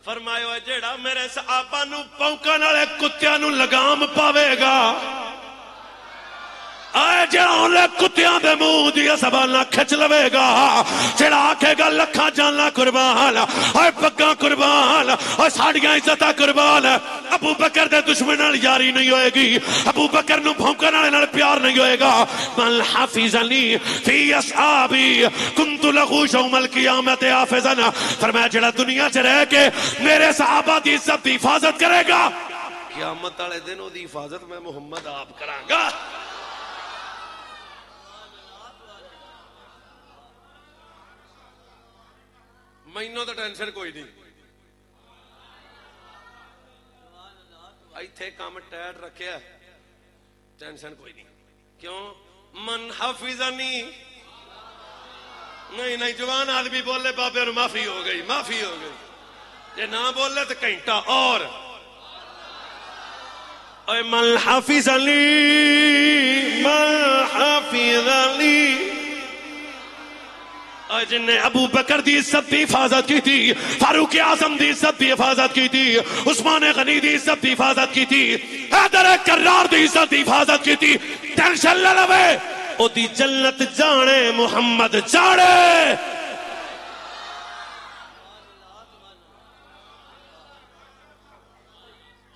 فرمایا جیڑا میرے صحابہ نو پونکن والے کتیاں نو لگام پاوے گا آئے جڑا انہیں کتیاں دے منہ دیا زبانہ کھچ لوے گا جڑا آکھے گا لکھا جانا قربان آئے پگاں قربان آئے ساڑیاں عزتہ قربان ابو بکر دے دشمن نال یاری نہیں ہوئے گی ابو بکر نو بھونکن والے نال پیار نہیں ہوئے گا من حافظنی فی اصحابی کنت لہو یوم القیامت حافظا فرمایا جڑا دنیا چ رہ کے میرے صحابہ دی عزت دی حفاظت کرے گا قیامت والے دن او دی حفاظت میں محمد آپ کراں گا مہینوں تو ٹینشن کوئی نہیں ایتھے کام ٹیٹ رکھیا ٹینشن کوئی نہیں کیوں من حفظنی نہیں جوان آدمی بولے بابے اور معافی ہو گئی یہ نہ بولے تو گھنٹہ اور اے من حفظنی جن نے ابو بکر دی عزت دی حفاظت کی تھی فاروق اعظم دی عزت دی حفاظت کی تھی عثمان غنی دی عزت دی حفاظت کی تھی حیدر کرار دی عزت دی حفاظت کی تھی ٹینشن نہ لوے او دی جنت جانے محمد جانے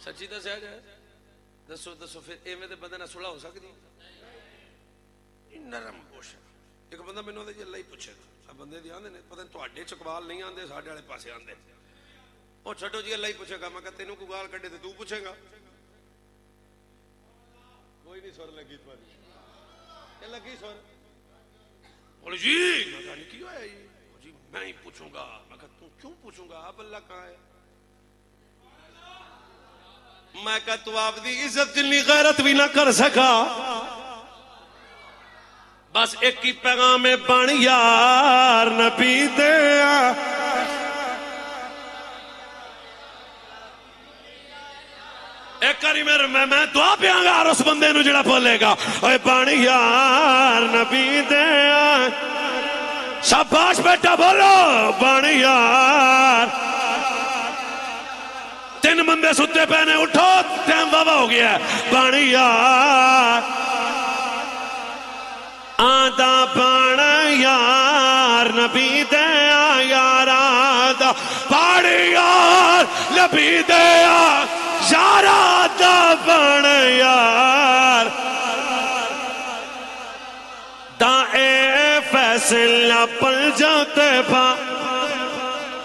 سچی دسیا جائے دسو پھر ایویں تے بندے نال صلح ہو سکدی نرم پوش ایک بندہ آندا مینوں تے اللہ ہی پوچھے گا بندے دی آندے نے پتہ نہیں تواڈے چکوال نہیں آندے ساڈے والے پاسے آندے او چھڈو جی اللہ ہی پوچھے گا میں کہ تینوں کوئی گال کڈے تے تو پوچھے گا کوئی نہیں سر لگی تھوڑی یہ لگی سر بولے جی میں کہا نہیں کی ہویا جی میں ہی پوچھوں گا میں کہا تو کیوں پوچھوں گا اب اللہ کہاں ہے میں کہا تو آپ دی عزت جنی غیرت بھی نہ کر سکا بس ایک ہی پیغام بن یار نبی دیا ایک کری میں دعا پیاں گا اس بندے نو جڑا بولے گا اے بن یار نبی دیا شاباش بیٹا بولو بن یار تین بندے ستے پہنے اٹھو ٹائم بابا ہو گیا بن یار آدھا بن یار نبی دیا یار آدھا بن یار نبی دیا یار آدھا بن یار دا اے فیصلہ پل جاتے پا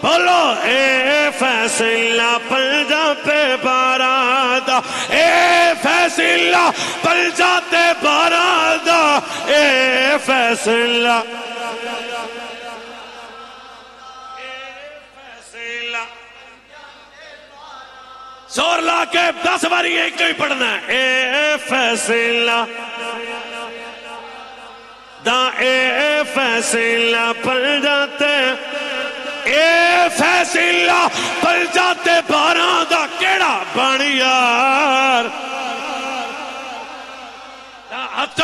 بولو اے فیصلہ پل جاتے بارادا اے فیصلہ پل جاتے بارادا اے فیصلہ زور لا کے 10 باری ایک ہی پڑھنا ہے اے فیصلہ دا اے فیصلہ پل جاتے اے فیصلہ پل جاتے باراں دا کیڑا بن یار ہاتھ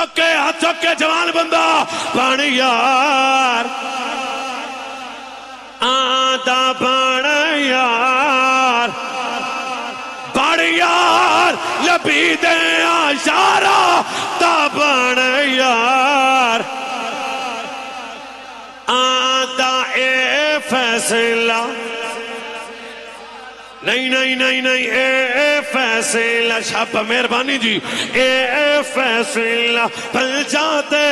چک کے جوان بندہ بن یار آدھا بن یار بن یار لبی دیا یارا تا بن یار آدھا اے فیصلہ نہیں اے فیصلہ شاپ مہربانی جی اے فیصلہ پل جاتے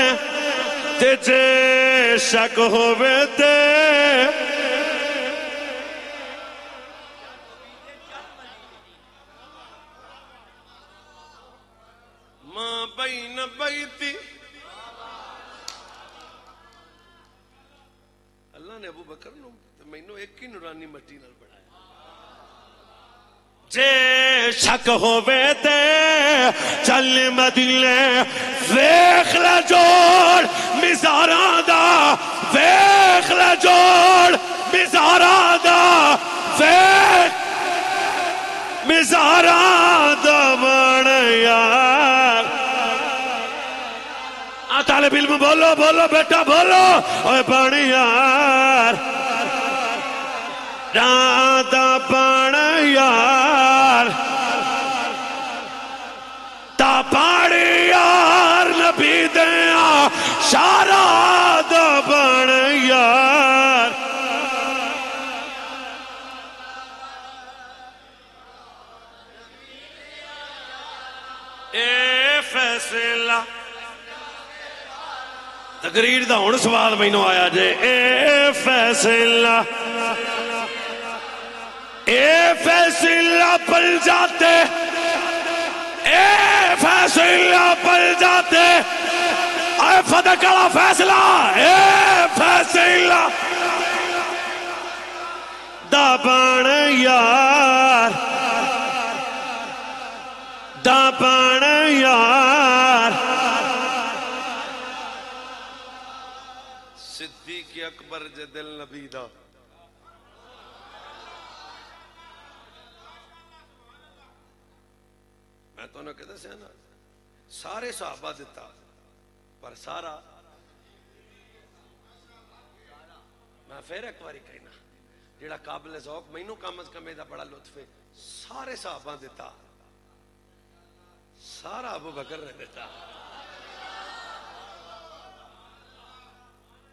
تے جے شک ہوئے تے ماں بین بیتی اللہ نے ابو بکر نو مینو ایک ہی نورانی مٹی نال بڑھایا جے شک ہوئے تے چل مدینے ویکھ لے جوڑ مزاراں دا ویکھ لے جوڑ مزاراں دا ویکھ مزاراں دا بن یار طالب علم بولو بیٹا بولو اوے بن یار رادا بن یار تا بن یار نبی دیا شارا دا بن یار اے فیصلہ تقریر دا ہن سوال مینوں آیا جے اے فیصلہ پل جاتے اے فیصلہ پل جاتے اے فتح کڑا فیصلہ اے فیصلہ دا بن یار دا بن یار صدیق اکبر جے دل نبی دا میں تو نہ کہتا سے نا سارے صحابہ دیتا پر سارا میں پھر ایک باری کہنا جیڑا قابل ذوق مینوں کم از کم دا بڑا لطف ہے سارے صحابہ دیتا سارا ابو بکر نے دیتا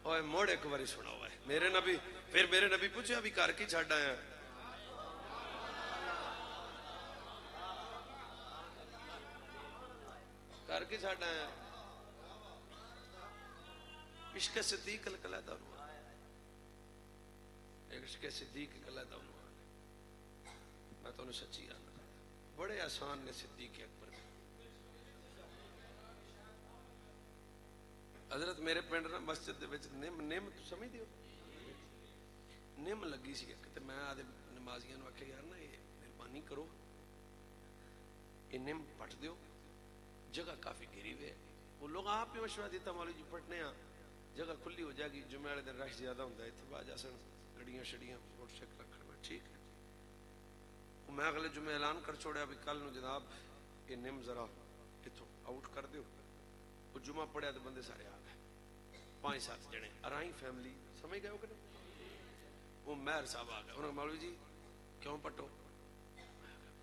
اوہ موڑ ایک باری سنا ہوا ہے میرے نبی پھر میرے نبی پوچھے ابھی کار کی چھڑ آیا کر کے چھڑ آیا عشق صدیق علیحدہ عنوان ہے، عشق صدیق علیحدہ عنوان ہے۔ میں تو انہیں سچی آنا بڑے آسان نے صدیق اکبر میں۔ حضرت میرے پنڈ نا مسجد دے وچ نم سمجھ دیو نم لگی سی ایک تے میں آدھے نمازیاں نو آکھیا یار نا یہ مہربانی کرو یہ نم پٹ دیو، جگہ کافی گھری ہوئی ہے۔ وہ لوگ آپ بھی مشورہ دیتا مولوی جی پٹنے ہاں جگہ کھلی ہو جائے گی، جمعے والے دن رش زیادہ ہوتا ہے، اتنے بعد جاسن گڑیاں شڑیاں موٹر سائیکل رکھنا ٹھیک ہے۔ میں اگلے جمعے اعلان کر چھوڑیا بھی کل نو جناب یہ نم ذرا اتوں آؤٹ کر دیو۔ وہ جمعہ پڑھیا تو بندے سارے آ گئے، 5-7 جنے ارائی فیملی، سمجھ گئے ہو کہ نہیں؟ وہ مہر صاحب آ گئے، انہوں نے مولوی جی کیوں پٹو؟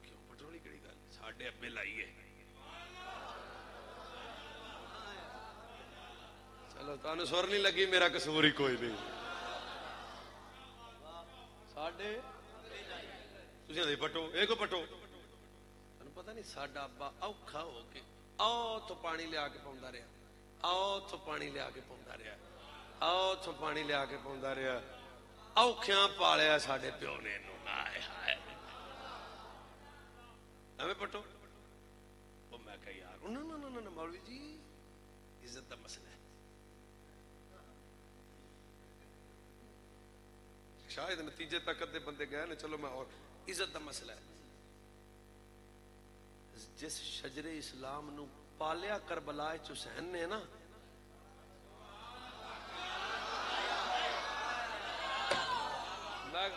کیوں پٹو والی کہڑی گل، ساڈے ابے لائیے۔ چلو تانوں سر نہیں لگی، میرا قصور ہی کوئی نہیں۔ ساڈے تسیں نہیں پٹو، اے کو پٹو، تانوں پتہ نہیں ساڈا ابا اوکھا ہو کے آؤ تو پانی لیا کے پاؤندا رہا، آؤ تو پانی لیا کے پاؤندا رہا، آؤ تو پانی لیا کے پاؤندا رہا، اوکھیاں پالیا ساڈے پیو نے نو، ہائے ہائے ایویں پٹو۔ وہ میں کہا یار نہ مولوی جی عزت دا مسئلہ ہے، شاید نتیجے تک دے بندے گئے نا، چلو میں اور عزت دا مسئلہ ہے۔ جس شجر اسلام نو پالیا کربلا حسین نے نا،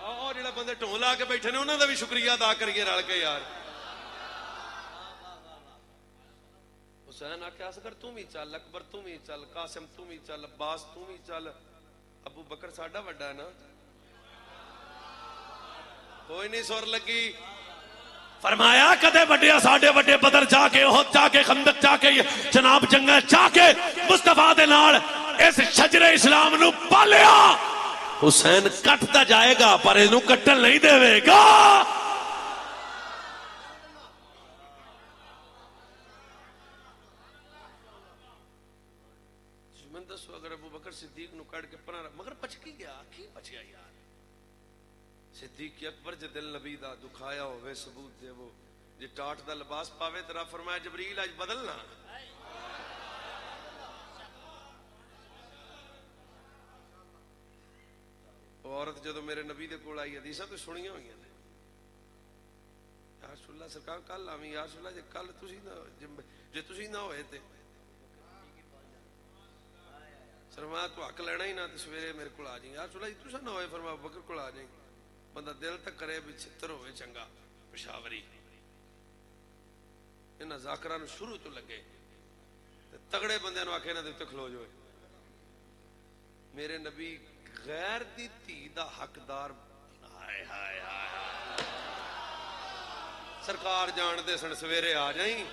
اور جڑا بندے ٹھون لا کے بیٹھے نے انہاں دا بھی شکریہ ادا کریے رل کے یار۔ حسین آکھیا اصغر تم ہی چل، اکبر تم ہی چل، قاسم تم ہی چل، عباس تم ہی چل، ابو بکر ساڈا وڈا ہے نا۔ کوئی نہیں سر لگی۔ فرمایا کدے وڈیا ساڈے وڈے بدر جا کے احد جا کے خندق جا کے جناب جنگل جا کے مصطفیٰ دے نال اس شجر اسلام نو پالیا، حسین کٹتا جائے گا پر انہوں کٹن نہیں دے گا۔ میں دسو اگر ابو بکر صدیق نو کٹ کے پناہ مگر بچ کی گیا، کی بچ گیا یار؟ صدیق اکبر جے دل نبی دا دکھایا ہوئے ثبوت دے، وہ جے ٹاٹ دا لباس پاوے ترا فرمایا جبریل آج بدلنا۔ عورت جدو میرے نبی دے کول آئی، حدیثاں تو سنیاں ہوئی ہیں، یا رسول اللہ سرکار کل آویں، یا رسول اللہ جے کل تسی نہ جے تسی نہ ہوئے تے فرمایا تو حق لینا ہی نہ تے سویرے میرے کول آ جائیں، یا رسول اللہ جی تساں نہ ہوئے فرمایا بکر کول آ جائیں۔ بندہ دل تک کرے بھی چھتر ہوئے چنگا پشاوری، انہاں ذاکراں نو شروع تو لگے تے تگڑے بندے نو آکھے نہ دے تے کھلو جو۔ میرے نبی غیر دی تھی دا حقدار، ہائے ہائے ہائے سرکار جان دے سن سویرے آ جائیں،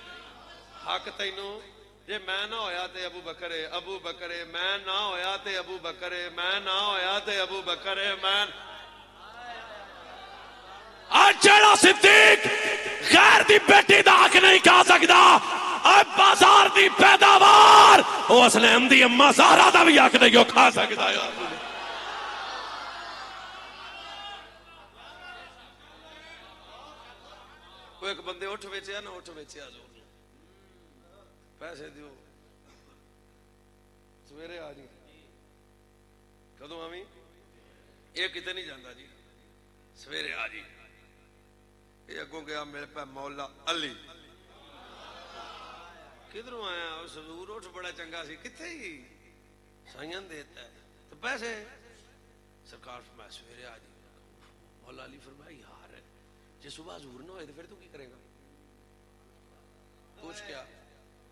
حق تینوں جے میں نہ ہویا تے ابو بکر ہے، ابو بکر ہے، میں نہ ہویا تے ابو بکر ہے، میں نہ ہویا تے ابو بکر ہے، میں جڑا صدیق غیر دی بیٹی دا حق نہیں کھا سکدا، بازار دی پیداوار او اسلام دی اما زہرا دا بھی حق نہیں کھا سکدا۔ کوئی ایک بندے اٹھ ویچیا نہ اٹھ ویچیا زور پیسے دیو سویرے آ جی، کدوں آویں؟ یہ کتے نہیں جاندہ جی، سویرے آ جی۔ یہ اگوں گیا میرے پہ مولا علی، کدھروں آیا اس حضور اٹھ بڑا چنگا سی، کتے ہی سائین دیتا ہے تو پیسے سرکار فرمایا سویرے آ جی۔ مولا علی فرمایا یار جی صبح حضور نہ ہوئے تو پھر تو کی کرے گا؟ پوچھ کیا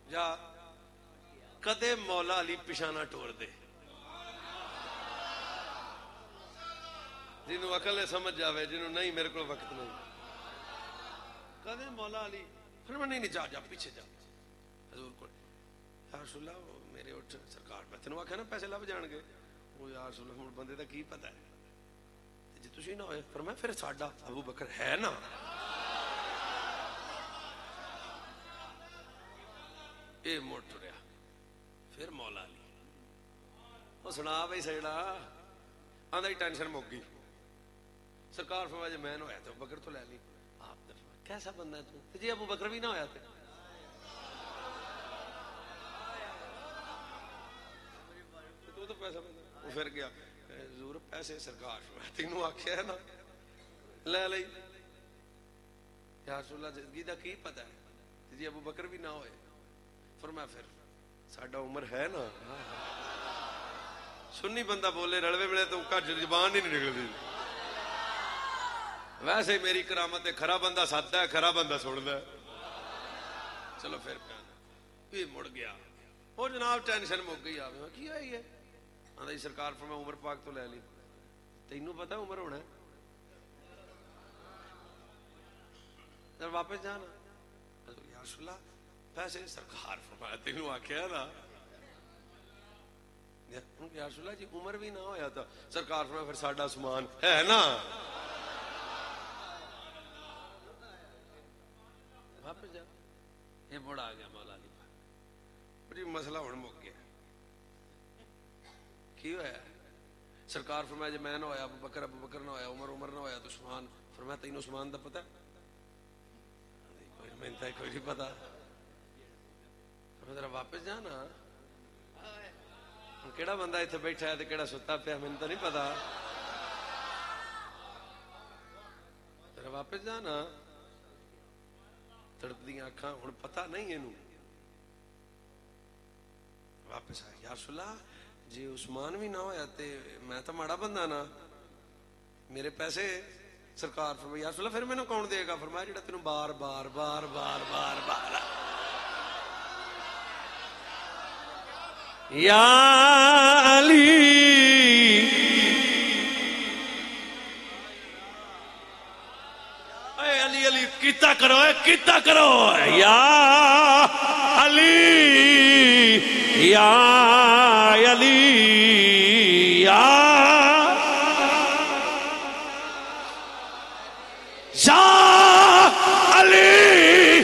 جا کدے مولا علی پشانہ ٹوڑ دے، جنہوں عقل ہے سمجھ جاوے، جنہوں نہیں میرے کو وقت نہیں، کدے مولا علی فرمایا نہیں جا جا پیچھے جا حضور کو، یا رسول اللہ میرے اٹھ سرکار میں تینوں آکھیا نا پیسے لب جان گے، وہ یا رسول اللہ بندے دا کی پتہ ہے جی تسی نہ ہوئے، فرمایا پھر ساڈا ابو بکر ہے نا۔ اے موڑ ٹریا، پھر مولا علی، وہ وہ سنا بھائی سجڑا آدھا ہی ٹینشن مک گئی سرکار فرمایا جی میں نہ ہویا تو بکر تو لے لی آپ نے فرمایا کیسا بندہ ہے تو جی ابو بکر بھی نہ ہویا تو پیسہ وہ پھر گیا حضور پیسے سرکار فرمایا تینوں آکھیا ہے نا لے لئی یا رسول اللہ زندگی دا کی پتہ ہے جی ابو بکر بھی نہ ہوئے فرمایا پھر ساڈا عمر ہے نا سنی بندہ بولے رڑوے ملے تو زبان ہی نہیں نکلتی ویسے میری کرامت ہے کھرا بندہ ساتھ ہے کھرا بندہ سنتا ہے چلو پھر یہ مڑ گیا وہ جناب ٹینشن مک گئی آپ کی آئی ہے آدھا سرکار فرمایا عمر پاک تو لے لی تینوں پتا عمر ہونا ہے واپس جانا یا رسول اللہ پیسے سرکار فرمایا تینوں آکھیا نا یا رسول اللہ جی عمر بھی نہ ہویا تھا سرکار فرمایا پھر ساڈا سامان ہے نا واپس جا یہ بڑا آ گیا مولا علی بڑی مسئلہ ہن مک گیا کی ہوا سرکار فرمایا جی میں نہ ہویا ابو بکر نہ ہویا عمر نہ ہویا تو عثمان فرمایا تینوں عثمان دا پتہ میں کوئی نہیں پتا ذرا واپس جانا کیڑا بندہ اتنے بیٹھا ہے کیڑا ستا پیا مجھے تو نہیں پتا ذرا واپس جانا تڑپدیاں اکھاں ہن پتہ نہیں اینوں واپس آیا یا رسول اللہ جی عثمان بھی نہ ہویا تے میں تو ماڑا بندہ نا میرے پیسے سرکار فرمایا یا رسول اللہ پھر مینوں کون دے گا فرمایا جڑا تینوں بار بار بار بار بار بار یا علی اے علی علی کیتا کرو یا علی یا علی یا شاہ علی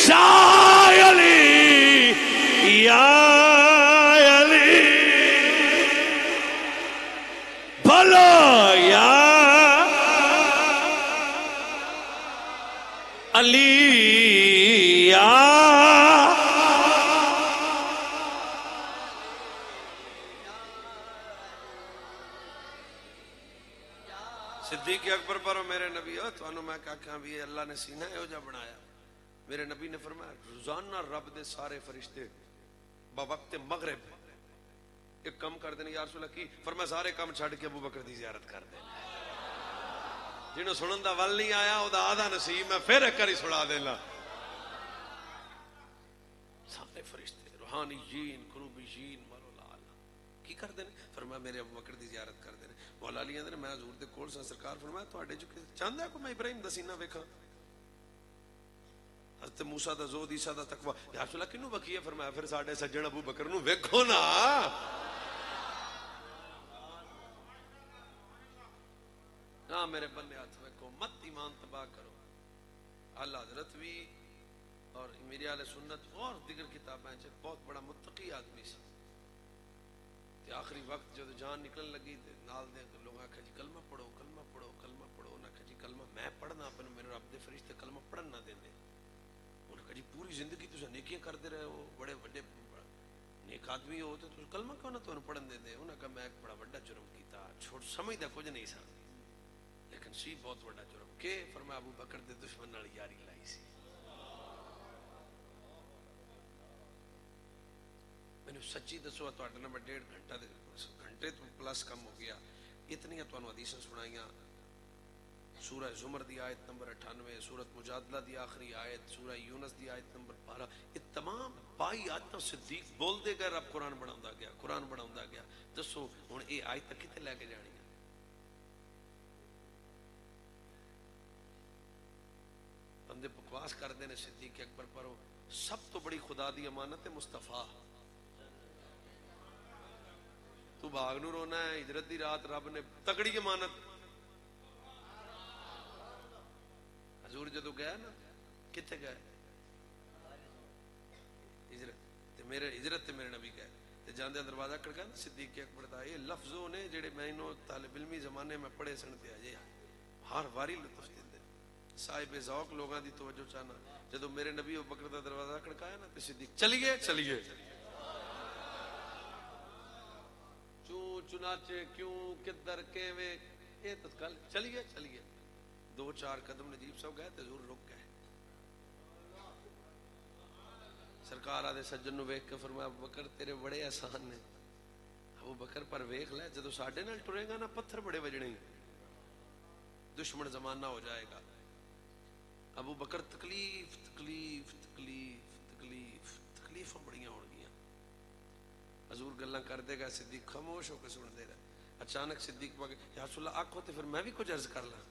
شاہ علی یا علی بولو یا علی یا صدیق اکبر پر میرے نبی ہو تو میں کہا بھی اللہ نے سینہ ہے جا بنایا میرے نبی نے فرمایا روزانہ رب دے سارے فرشتے بوقت مغرب ایک کم کر دینے یا رسول اللہ کی فرمایا سارے کم چھڑ کے ابو بکر دی زیارت کر دیں جنہوں سنن دا ول نہیں آیا او دا آدھا نصیب میں پھر ایک کری سنا دینا سارے فرشتے روحانیین قروبیین مولا کی کر دینے فرمایا میرے ابو بکر دی زیارت کر دینے مولا علی اندر میں حضور دے کول سا سرکار فرمایا تواڈے جو چاہندا ہے کو میں ابراہیم دا سینہ ویکھاں حضرت موسیٰ دا زہد عیسیٰ دا تقوی یا رسول اللہ کنوں وکھی ہے فرمایا پھر ساڈے سجن ابو بکر نو ویکھو نا ہاں میرے بندے ہاتھ ویکھو مت ایمان تباہ کرو اعلی حضرت بھی اور میری اہل سنت اور دیگر کتابیں بہت بڑا متقی آدمی سی تے آخری وقت جب جان نکلن لگی تے نال دے لوگ آکھا جی کلمہ پڑھو کلمہ پڑھو کلمہ پڑھو نہ کہ جی کلمہ میں پڑھنا اپنے میرے رب دے فرشتے کلمہ پڑھن نہ دیندے انہوں نے کہا جی پوری زندگی تساں نیکیاں کرتے رہے ہو بڑے بڑے نیک آدمی ہو تو کلمہ کیوں نہ تانوں پڑھن دیندے انہوں نے کہا میں ایک بڑا بڑا جرم کیتا چھوٹ سمجھدا کچھ نہیں سا لیکن سی بہت بڑا جرم کہ فرمایا ابو بکر دے دشمن نال یاری لائی سی میں نے سچی دسو تواڈے نال میں 1.5 گھنٹے تو پلس کم ہو گیا اتنی تانوں حدیثاں سنائیاں سورہ زمر دی آیت نمبر 98 سورۃ مجادلہ دی آخری آیت سورہ یونس دی آیت نمبر 12 یہ تمام 22 آیتاں صدیق بول دے گئے رب قرآن بناوندا گیا دسو ہن اے آیت کتے لے کے جانی بندے بکواس کرتے ہیں صدیق اکبر پر سب تو بڑی خدا دی امانت ہے مصطفیٰ تو بھاگ نو رونا ہے ہجرت دی رات رب نے تگڑی امانت حضور جدو گیا نا کتنے گئے ہجرت تے میرے نبی گئے تے جاندے دروازہ کھڑکا نا صدیق اکبر دا یہ لفظوں نے جڑے میں انہوں طالب علمی زمانے میں پڑھے سن تے اجے ہر واری لطف دیندے صاحب ذوق لوگاں دی توجہ چاہنا جدوں میرے نبی ابوبکر دا دروازہ کھڑکایا نا تے صدیق چلیے چوں چنانچہ کیوں کدھر کیویں یہ تو کل چلیے 2-4 قدم نجیب صاحب گئے تے ضرور رک گئے سرکار آدھے سجن نو ویکھ کے فرمایا ابو بکر تیرے بڑے احسان نے ابو بکر پر ویکھ لے جدو ساڈے نال ٹرے گا نا پتھر بڑے وجنے دشمن زمانہ ہو جائے گا ابو بکر تکلیفاں بڑیاں ہون گیاں حضور گلاں کردے گا صدیق خاموش ہو کے سن دے رہا اچانک صدیق پاک یا رسول اللہ آکھو تے پھر میں بھی کچھ عرض کر لاں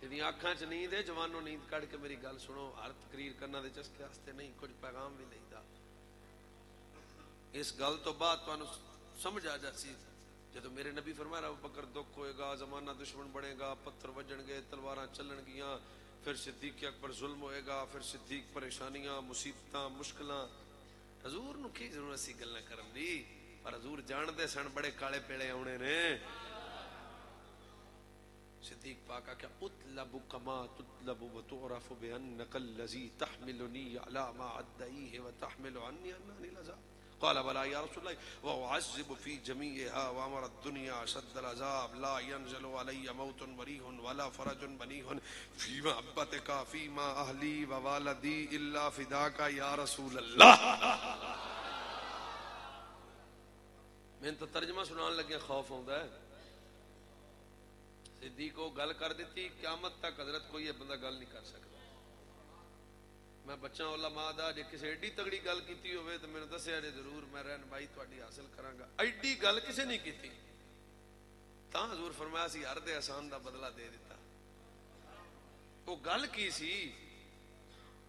یہ آنکھاں چ نیند ہے جوانوں نیند کڑ کے میری گل سنو ہر تقریر کرنا دے چسکے واسطے نہیں کچھ پیغام بھی لئیدا اس گل تو بعد تانوں سمجھ آ جاسی جدو میرے نبی فرمایا ابو بکر دکھ ہوئے گا زمانہ دشمن بڑھے گا پتھر وجن گے تلواراں چلن گیاں پھر صدیق اکبر ظلم ہوئے گا پھر صدیق پریشانیاں مصیبتاں مشکلاں حضور نو کی ضرورت سی گلاں کرن دی پر حضور جان دے سن بڑے کالے پیڑے آونے نے صدیق پاکا کیا اطلب کما تطلب وتعرف بانک الذی تحملنی علی ما عدیہ وتحمل عنی اننی العذاب قال بلا یا رسول اللہ واعذب فی جمیعها وامر الدنیا شد العذاب لا ينزل علی موت وریح ولا فرج بنیح فی محبتک فی ما اہلی ووالدی الا فداک یا رسول اللہ میں تو ترجمہ سنان لگے خوف ہوندا ہے صدیق کو گل کر دیتی قیامت تک حضرت کوئی یہ بندہ گل نہیں کر سکتا میں بچہ علماء دا جے کسی ایڈی تگڑی گل کیتی ہوئے تو میں نے دسیا جے ضرور میں رہنمائی تہاڈی حاصل کراں گا ایڈی گل کسی نہیں کیتی تاں حضور فرمایا سی ہر دے احسان دا بدلہ دے دیتا وہ گل کی سی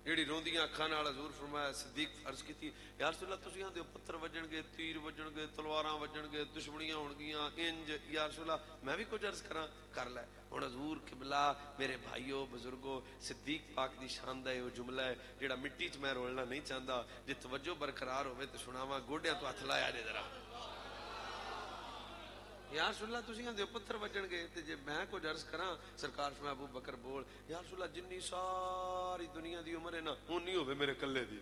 جیڑی روندیاں اکھاں نال حضور فرمایا صدیق عرض کیتی یا رسول اللہ تسی آندے پتھر وجن گے تیر وجن گے تلواراں وجن گے دشمنیاں ہون گیاں انج یا رسول اللہ میں بھی کچھ عرض کراں کر لے ہن حضور قبلہ میرے بھائیو بزرگو صدیق پاک دی شان دا وہ جملہ ہے جیڑا مٹی چ میں رولنا نہیں چاہندا جے توجہ برقرار ہوے تے سناواں گوڈیاں تو ہتھ لایا جے ذرا یا رسول اللہ تسی آندے پتھر وجن گے تے جے میں کچھ عرض کراں سرکار فرمایا ابو بکر بول یا رسول اللہ جنی ساری دنیا دی عمر ہے نا اونی ہوے میرے کلے دی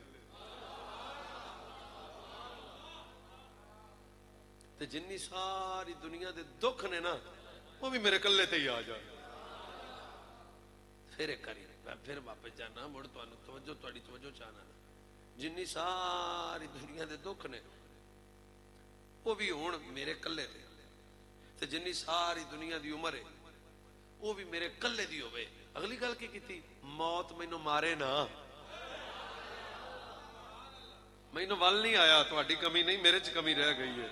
تے جنی ساری دنیا دے دکھ نے نا وہ بھی میرے کلے تے ہی آ جائے پھر ایک کری پھر واپس جانا مڑ تانوں توجہ چاہنا جنی ساری دنیا دے دکھ نے وہ بھی ہون میرے کلے تے تے جنی ساری دنیا دی عمر ہے وہ بھی میرے کلے دی ہوئے اگلی گل کی کیتی موت مینوں مارے نا مینوں ول نہیں آیا تہاڈی کمی نہیں میرے چ کمی رہ گئی ہے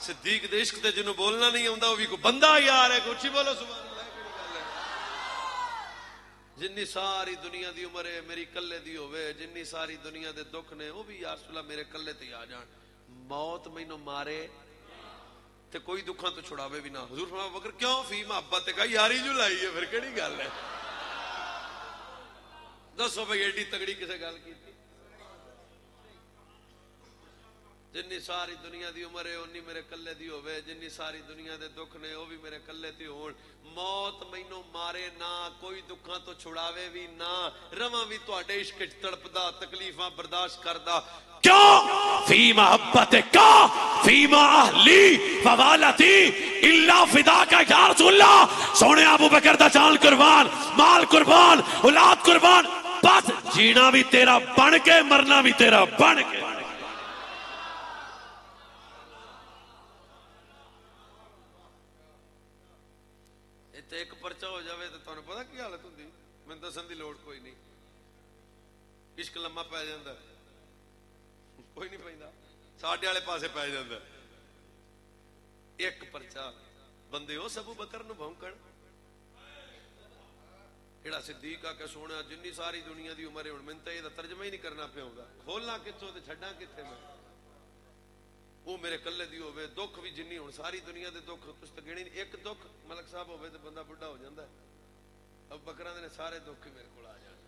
صدیق دے عشق تے جنوں بولنا نہیں آوندا وہ بھی کوئی بندہ یار ہے اچھی بولو سبحان اللہ کیڑی گل ہے جنی ساری دنیا دی عمر ہے میری کلے دی ہوئے جنی ساری دنیا دے دکھ نے وہ بھی یا رسول اللہ میرے کلے تے آ جان موت مینوں مارے تے کوئی دکھاں تو چھڑاوے بھی نہ حضور فرمایا بکر کیوں فی محبت کا یاری جو لائی ہے پھر کیڑی گل ہے دسو بھائی ایڈی تگڑی کسے گل کیتی جنی ساری دنیا دی عمر ہے اونی میرے کلے دی ہوئے جنی ساری دنیا دے دکھ نے وہ بھی میرے کلے تے ہون موت مینوں مارے نہ کوئی دکھاں تو چھڑاوے بھی نہ رواں بھی تہاڈے عشق وچ تڑپدا تکلیفاں برداشت کردا کیوں فی محبت کا فی ما اہلی فوالتی الا فداک یا رسول اللہ سونے ابو بکر دا جان قربان مال قربان اولاد قربان بس جینا بھی تیرا بن کے مرنا بھی تیرا بن کے ایک پرچہ ہو جاوے تو تانوں پتہ کی حالت ہوندی میں دسن دی لوڑ کوئی نہیں عشق لمحہ پی جاندا کوئی نہیں پیندا ساڈے والے پاسے پی جاندا ایک پرچہ بندے اس ابو بکر نو بھونکن جڑا صدیق آ کے سونا جنی ساری دنیا دی عمر ہے ہن مینوں تے اے دا ترجمہ ہی نہیں کرنا پیا ہوندا کھولنا کتھوں تے چھڈاں کتھے میں وہ میرے کلے دی ہوئے دکھ بھی جنی ہوں ساری دنیا دے دکھ کچھ تو گنی ایک دکھ ملک صاحب ہوئے تو بندہ بڑھا ہو جاندہ ہے اب بکران دے سارے دکھ میرے کو آ جانا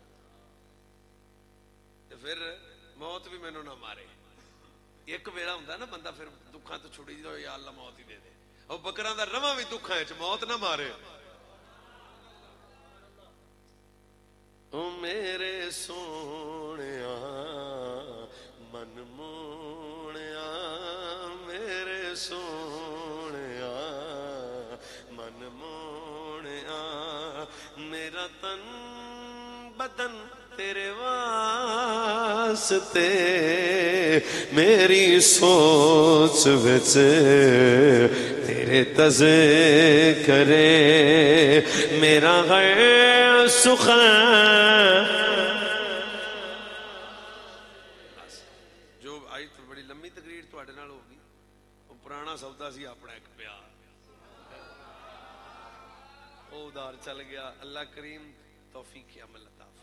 تے پھر موت بھی مینوں نہ مارے. ایک ویلا ہوندا نا بندہ پھر دکھاں تو چھڑی جائے یا اللہ موت ہی دے دے. او بکراں دا رواں بھی دکھاں وچ موت نہ مارے. او میرے سونیا من مونیا میرے سونیا من مونیا میرا تن بدن تیرے واسطے میری سوچ وچ تیرے تزے کرے میرا غیر سخن. جو آئی تو بڑی لمبی تقریر تواڈے نال ہوگی. وہ پرانا سودا سی اپنا ایک پیار وہ ادھار چل گیا. اللہ کریم توفیق عمل عطا فرمائے.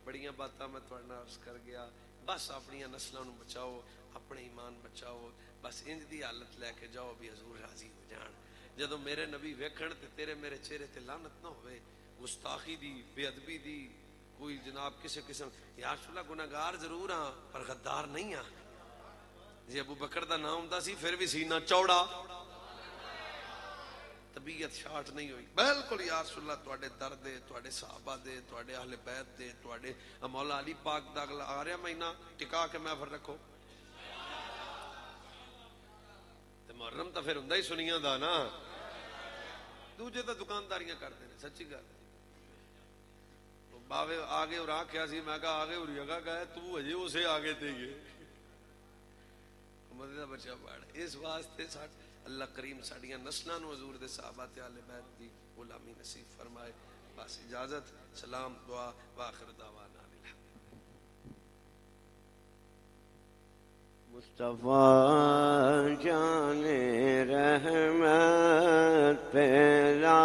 بڑیاں باتاں میں تواڈے نال عرض کر گیا. بس اپنی نسلاں نو بچاؤ, اپنے ایمان بچاؤ. بس انج دی حالت لے کے جاؤ بھی حضور راضی ہو جان. جدو میرے نبی ویکھن تے تیرے میرے چہرے تے لعنت نہ ہوئے, گستاخی دی, بے ادبی دی, کوئی جناب کسی قسم. یا رسول اللہ گناہگار ضرور ہاں پر غدار نہیں ہاں. جی ابو بکر دا نام ہوندا سی پھر بھی سینہ چوڑا, طبیعت شاٹ نہیں ہوئی. بالکل یا رسول اللہ تواڈے در دے, تواڈے صحابہ دے, تواڈے اہل بیت دے, تواڈے مولا علی پاک دا اگلا آ رہا مہینہ ٹکا کے محفل رکھو. تے محرم تو پھر ہوندا ہی سنیاں دا نا. دوجے تو دکانداریاں کرتے ہیں. سچی گل باوے آگے اور آخیا سی میں کہا آگے اور جگہ گئے تو اجے اسے آگے تے گئے مدد بچا پاڑ. اس واسطے اللہ کریم ساڑیاں نسلاں نو حضور دے صحابہ تے اہل بیت دی غلامی نصیب فرمائے. بس اجازت, سلام, دعا واخر دعوانا مصطفیٰ جان رحمت پہلا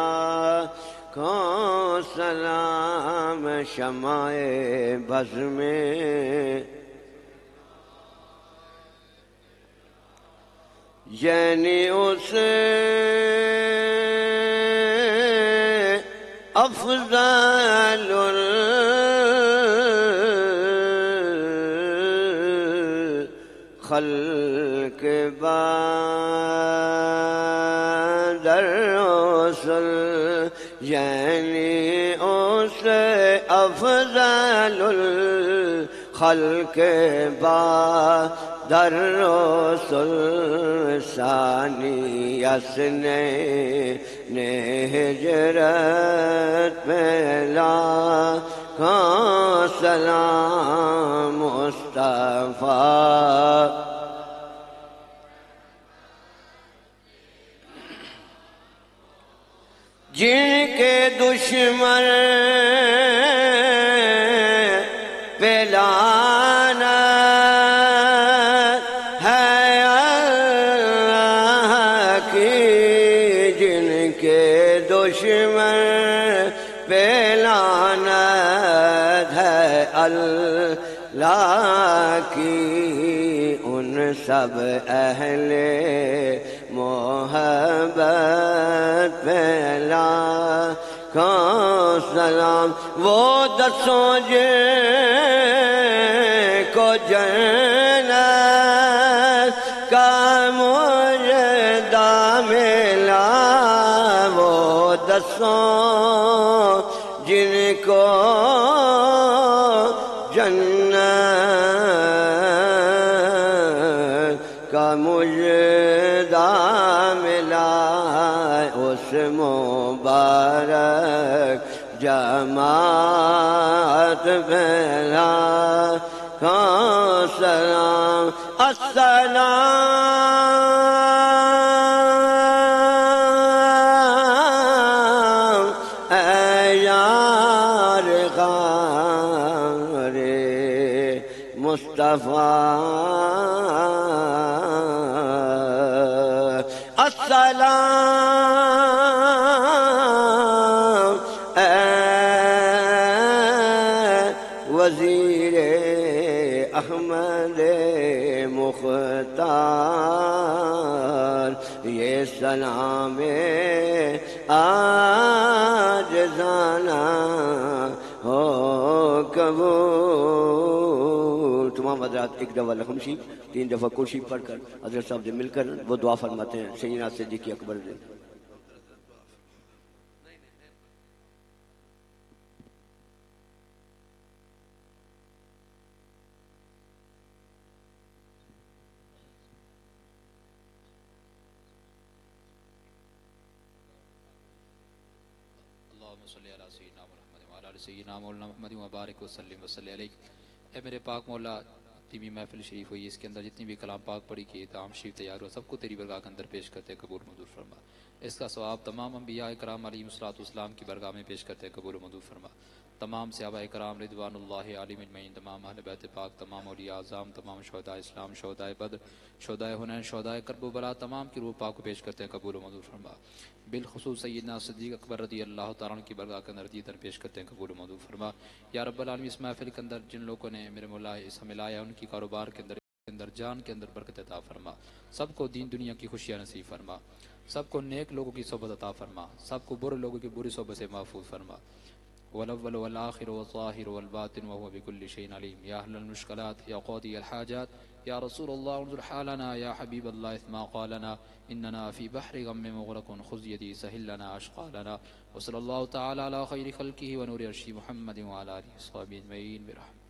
کو سلام شمع بز میں یعنی اسے افضل خلق بعد الرسل یعنی اسے افضل الخلق بعد الرسل ثانی اسنین ہجرت پہلا کا سلام مصطفیٰ جن کے دشمن پہ لعنت ہے اللہ کی, جن کے دشمن پہ لعنت ہے اللہ کی, ان سب اہل محبت پہلا کا سلام. وہ دسوں جن کو جنت کا مجدہ ملا, وہ دسوں جن کو جنت کا مجدہ ملا, اس مبارک جماعت پہلا کا سلام. السلام اے یار غار مصطفیٰ, السلام اے وزیر احمد مختار, یہ سلام عاجزانہ ہو کر قبول. تمام حضرات ایک دفعہ لخم شریف 3 دفعہ کرسی پڑھ کر حضرت صاحب سے مل کر وہ دعا فرماتے ہیں. سیدنا صدیق اکبر سے اللہم صلی علی سیدنا محمد وعلی آل سیدنا مولانا محمد وبارک وسلم وصلی علیہ. اے میرے پاک مولا تیمی محفل شریف ہوئی اس کے اندر جتنی بھی کلام پاک پڑھی کی دام شریف تیار ہوا سب کو تیری برگاہ کے اندر پیش کرتے قبول منظور فرما. اس کا ثواب تمام انبیاء کرام علیہم الصلوۃ والسلام کی برگاہ میں پیش کرتے قبول منظور فرما. تمام صحابہ کرام رضوان اللہ علیہم اجمعین، تمام اہل بیت پاک، تمام اولیاء اعظام، تمام شہداء اسلام، شہداء بدر، شہداء حنین، شہداء کرب و بلا، تمام کی روح پاک کو پیش کرتے ہیں قبول و منظور فرما. بالخصوص سیدنا صدیق اکبر رضی اللہ تعالیٰ عنہ کی برگاہ کے اندر دیدن پیش کرتے ہیں قبول و منظور فرما. یا رب العالمین اس محفل کے اندر جن لوگوں نے میرے مولا اس ہمیں لایا ان کی کاروبار کے اندر جان کے اندر برکت عطا فرما. سب کو دین دنیا کی خوشیاں نصیب فرما. سب کو نیک لوگوں کی صحبت عطا فرما. سب کو برے لوگوں کی بری صحبت سے محفوظ فرما. والاول والآخر والظاہر والباطن وهو بكل شيء علیم. یا اہل المشکلات یا قاضی الحاجات یا رسول اللہ انظر حالنا یا حبیب اللہ اثما قالنا اننا فی بحر غم مغرق خذ یدی سہل لنا اشقالنا. وصلی اللہ تعالی علی خیر خلقہ ونور عرشہ محمد وعلی آلہ وصحبہ اجمعین برحمتہ.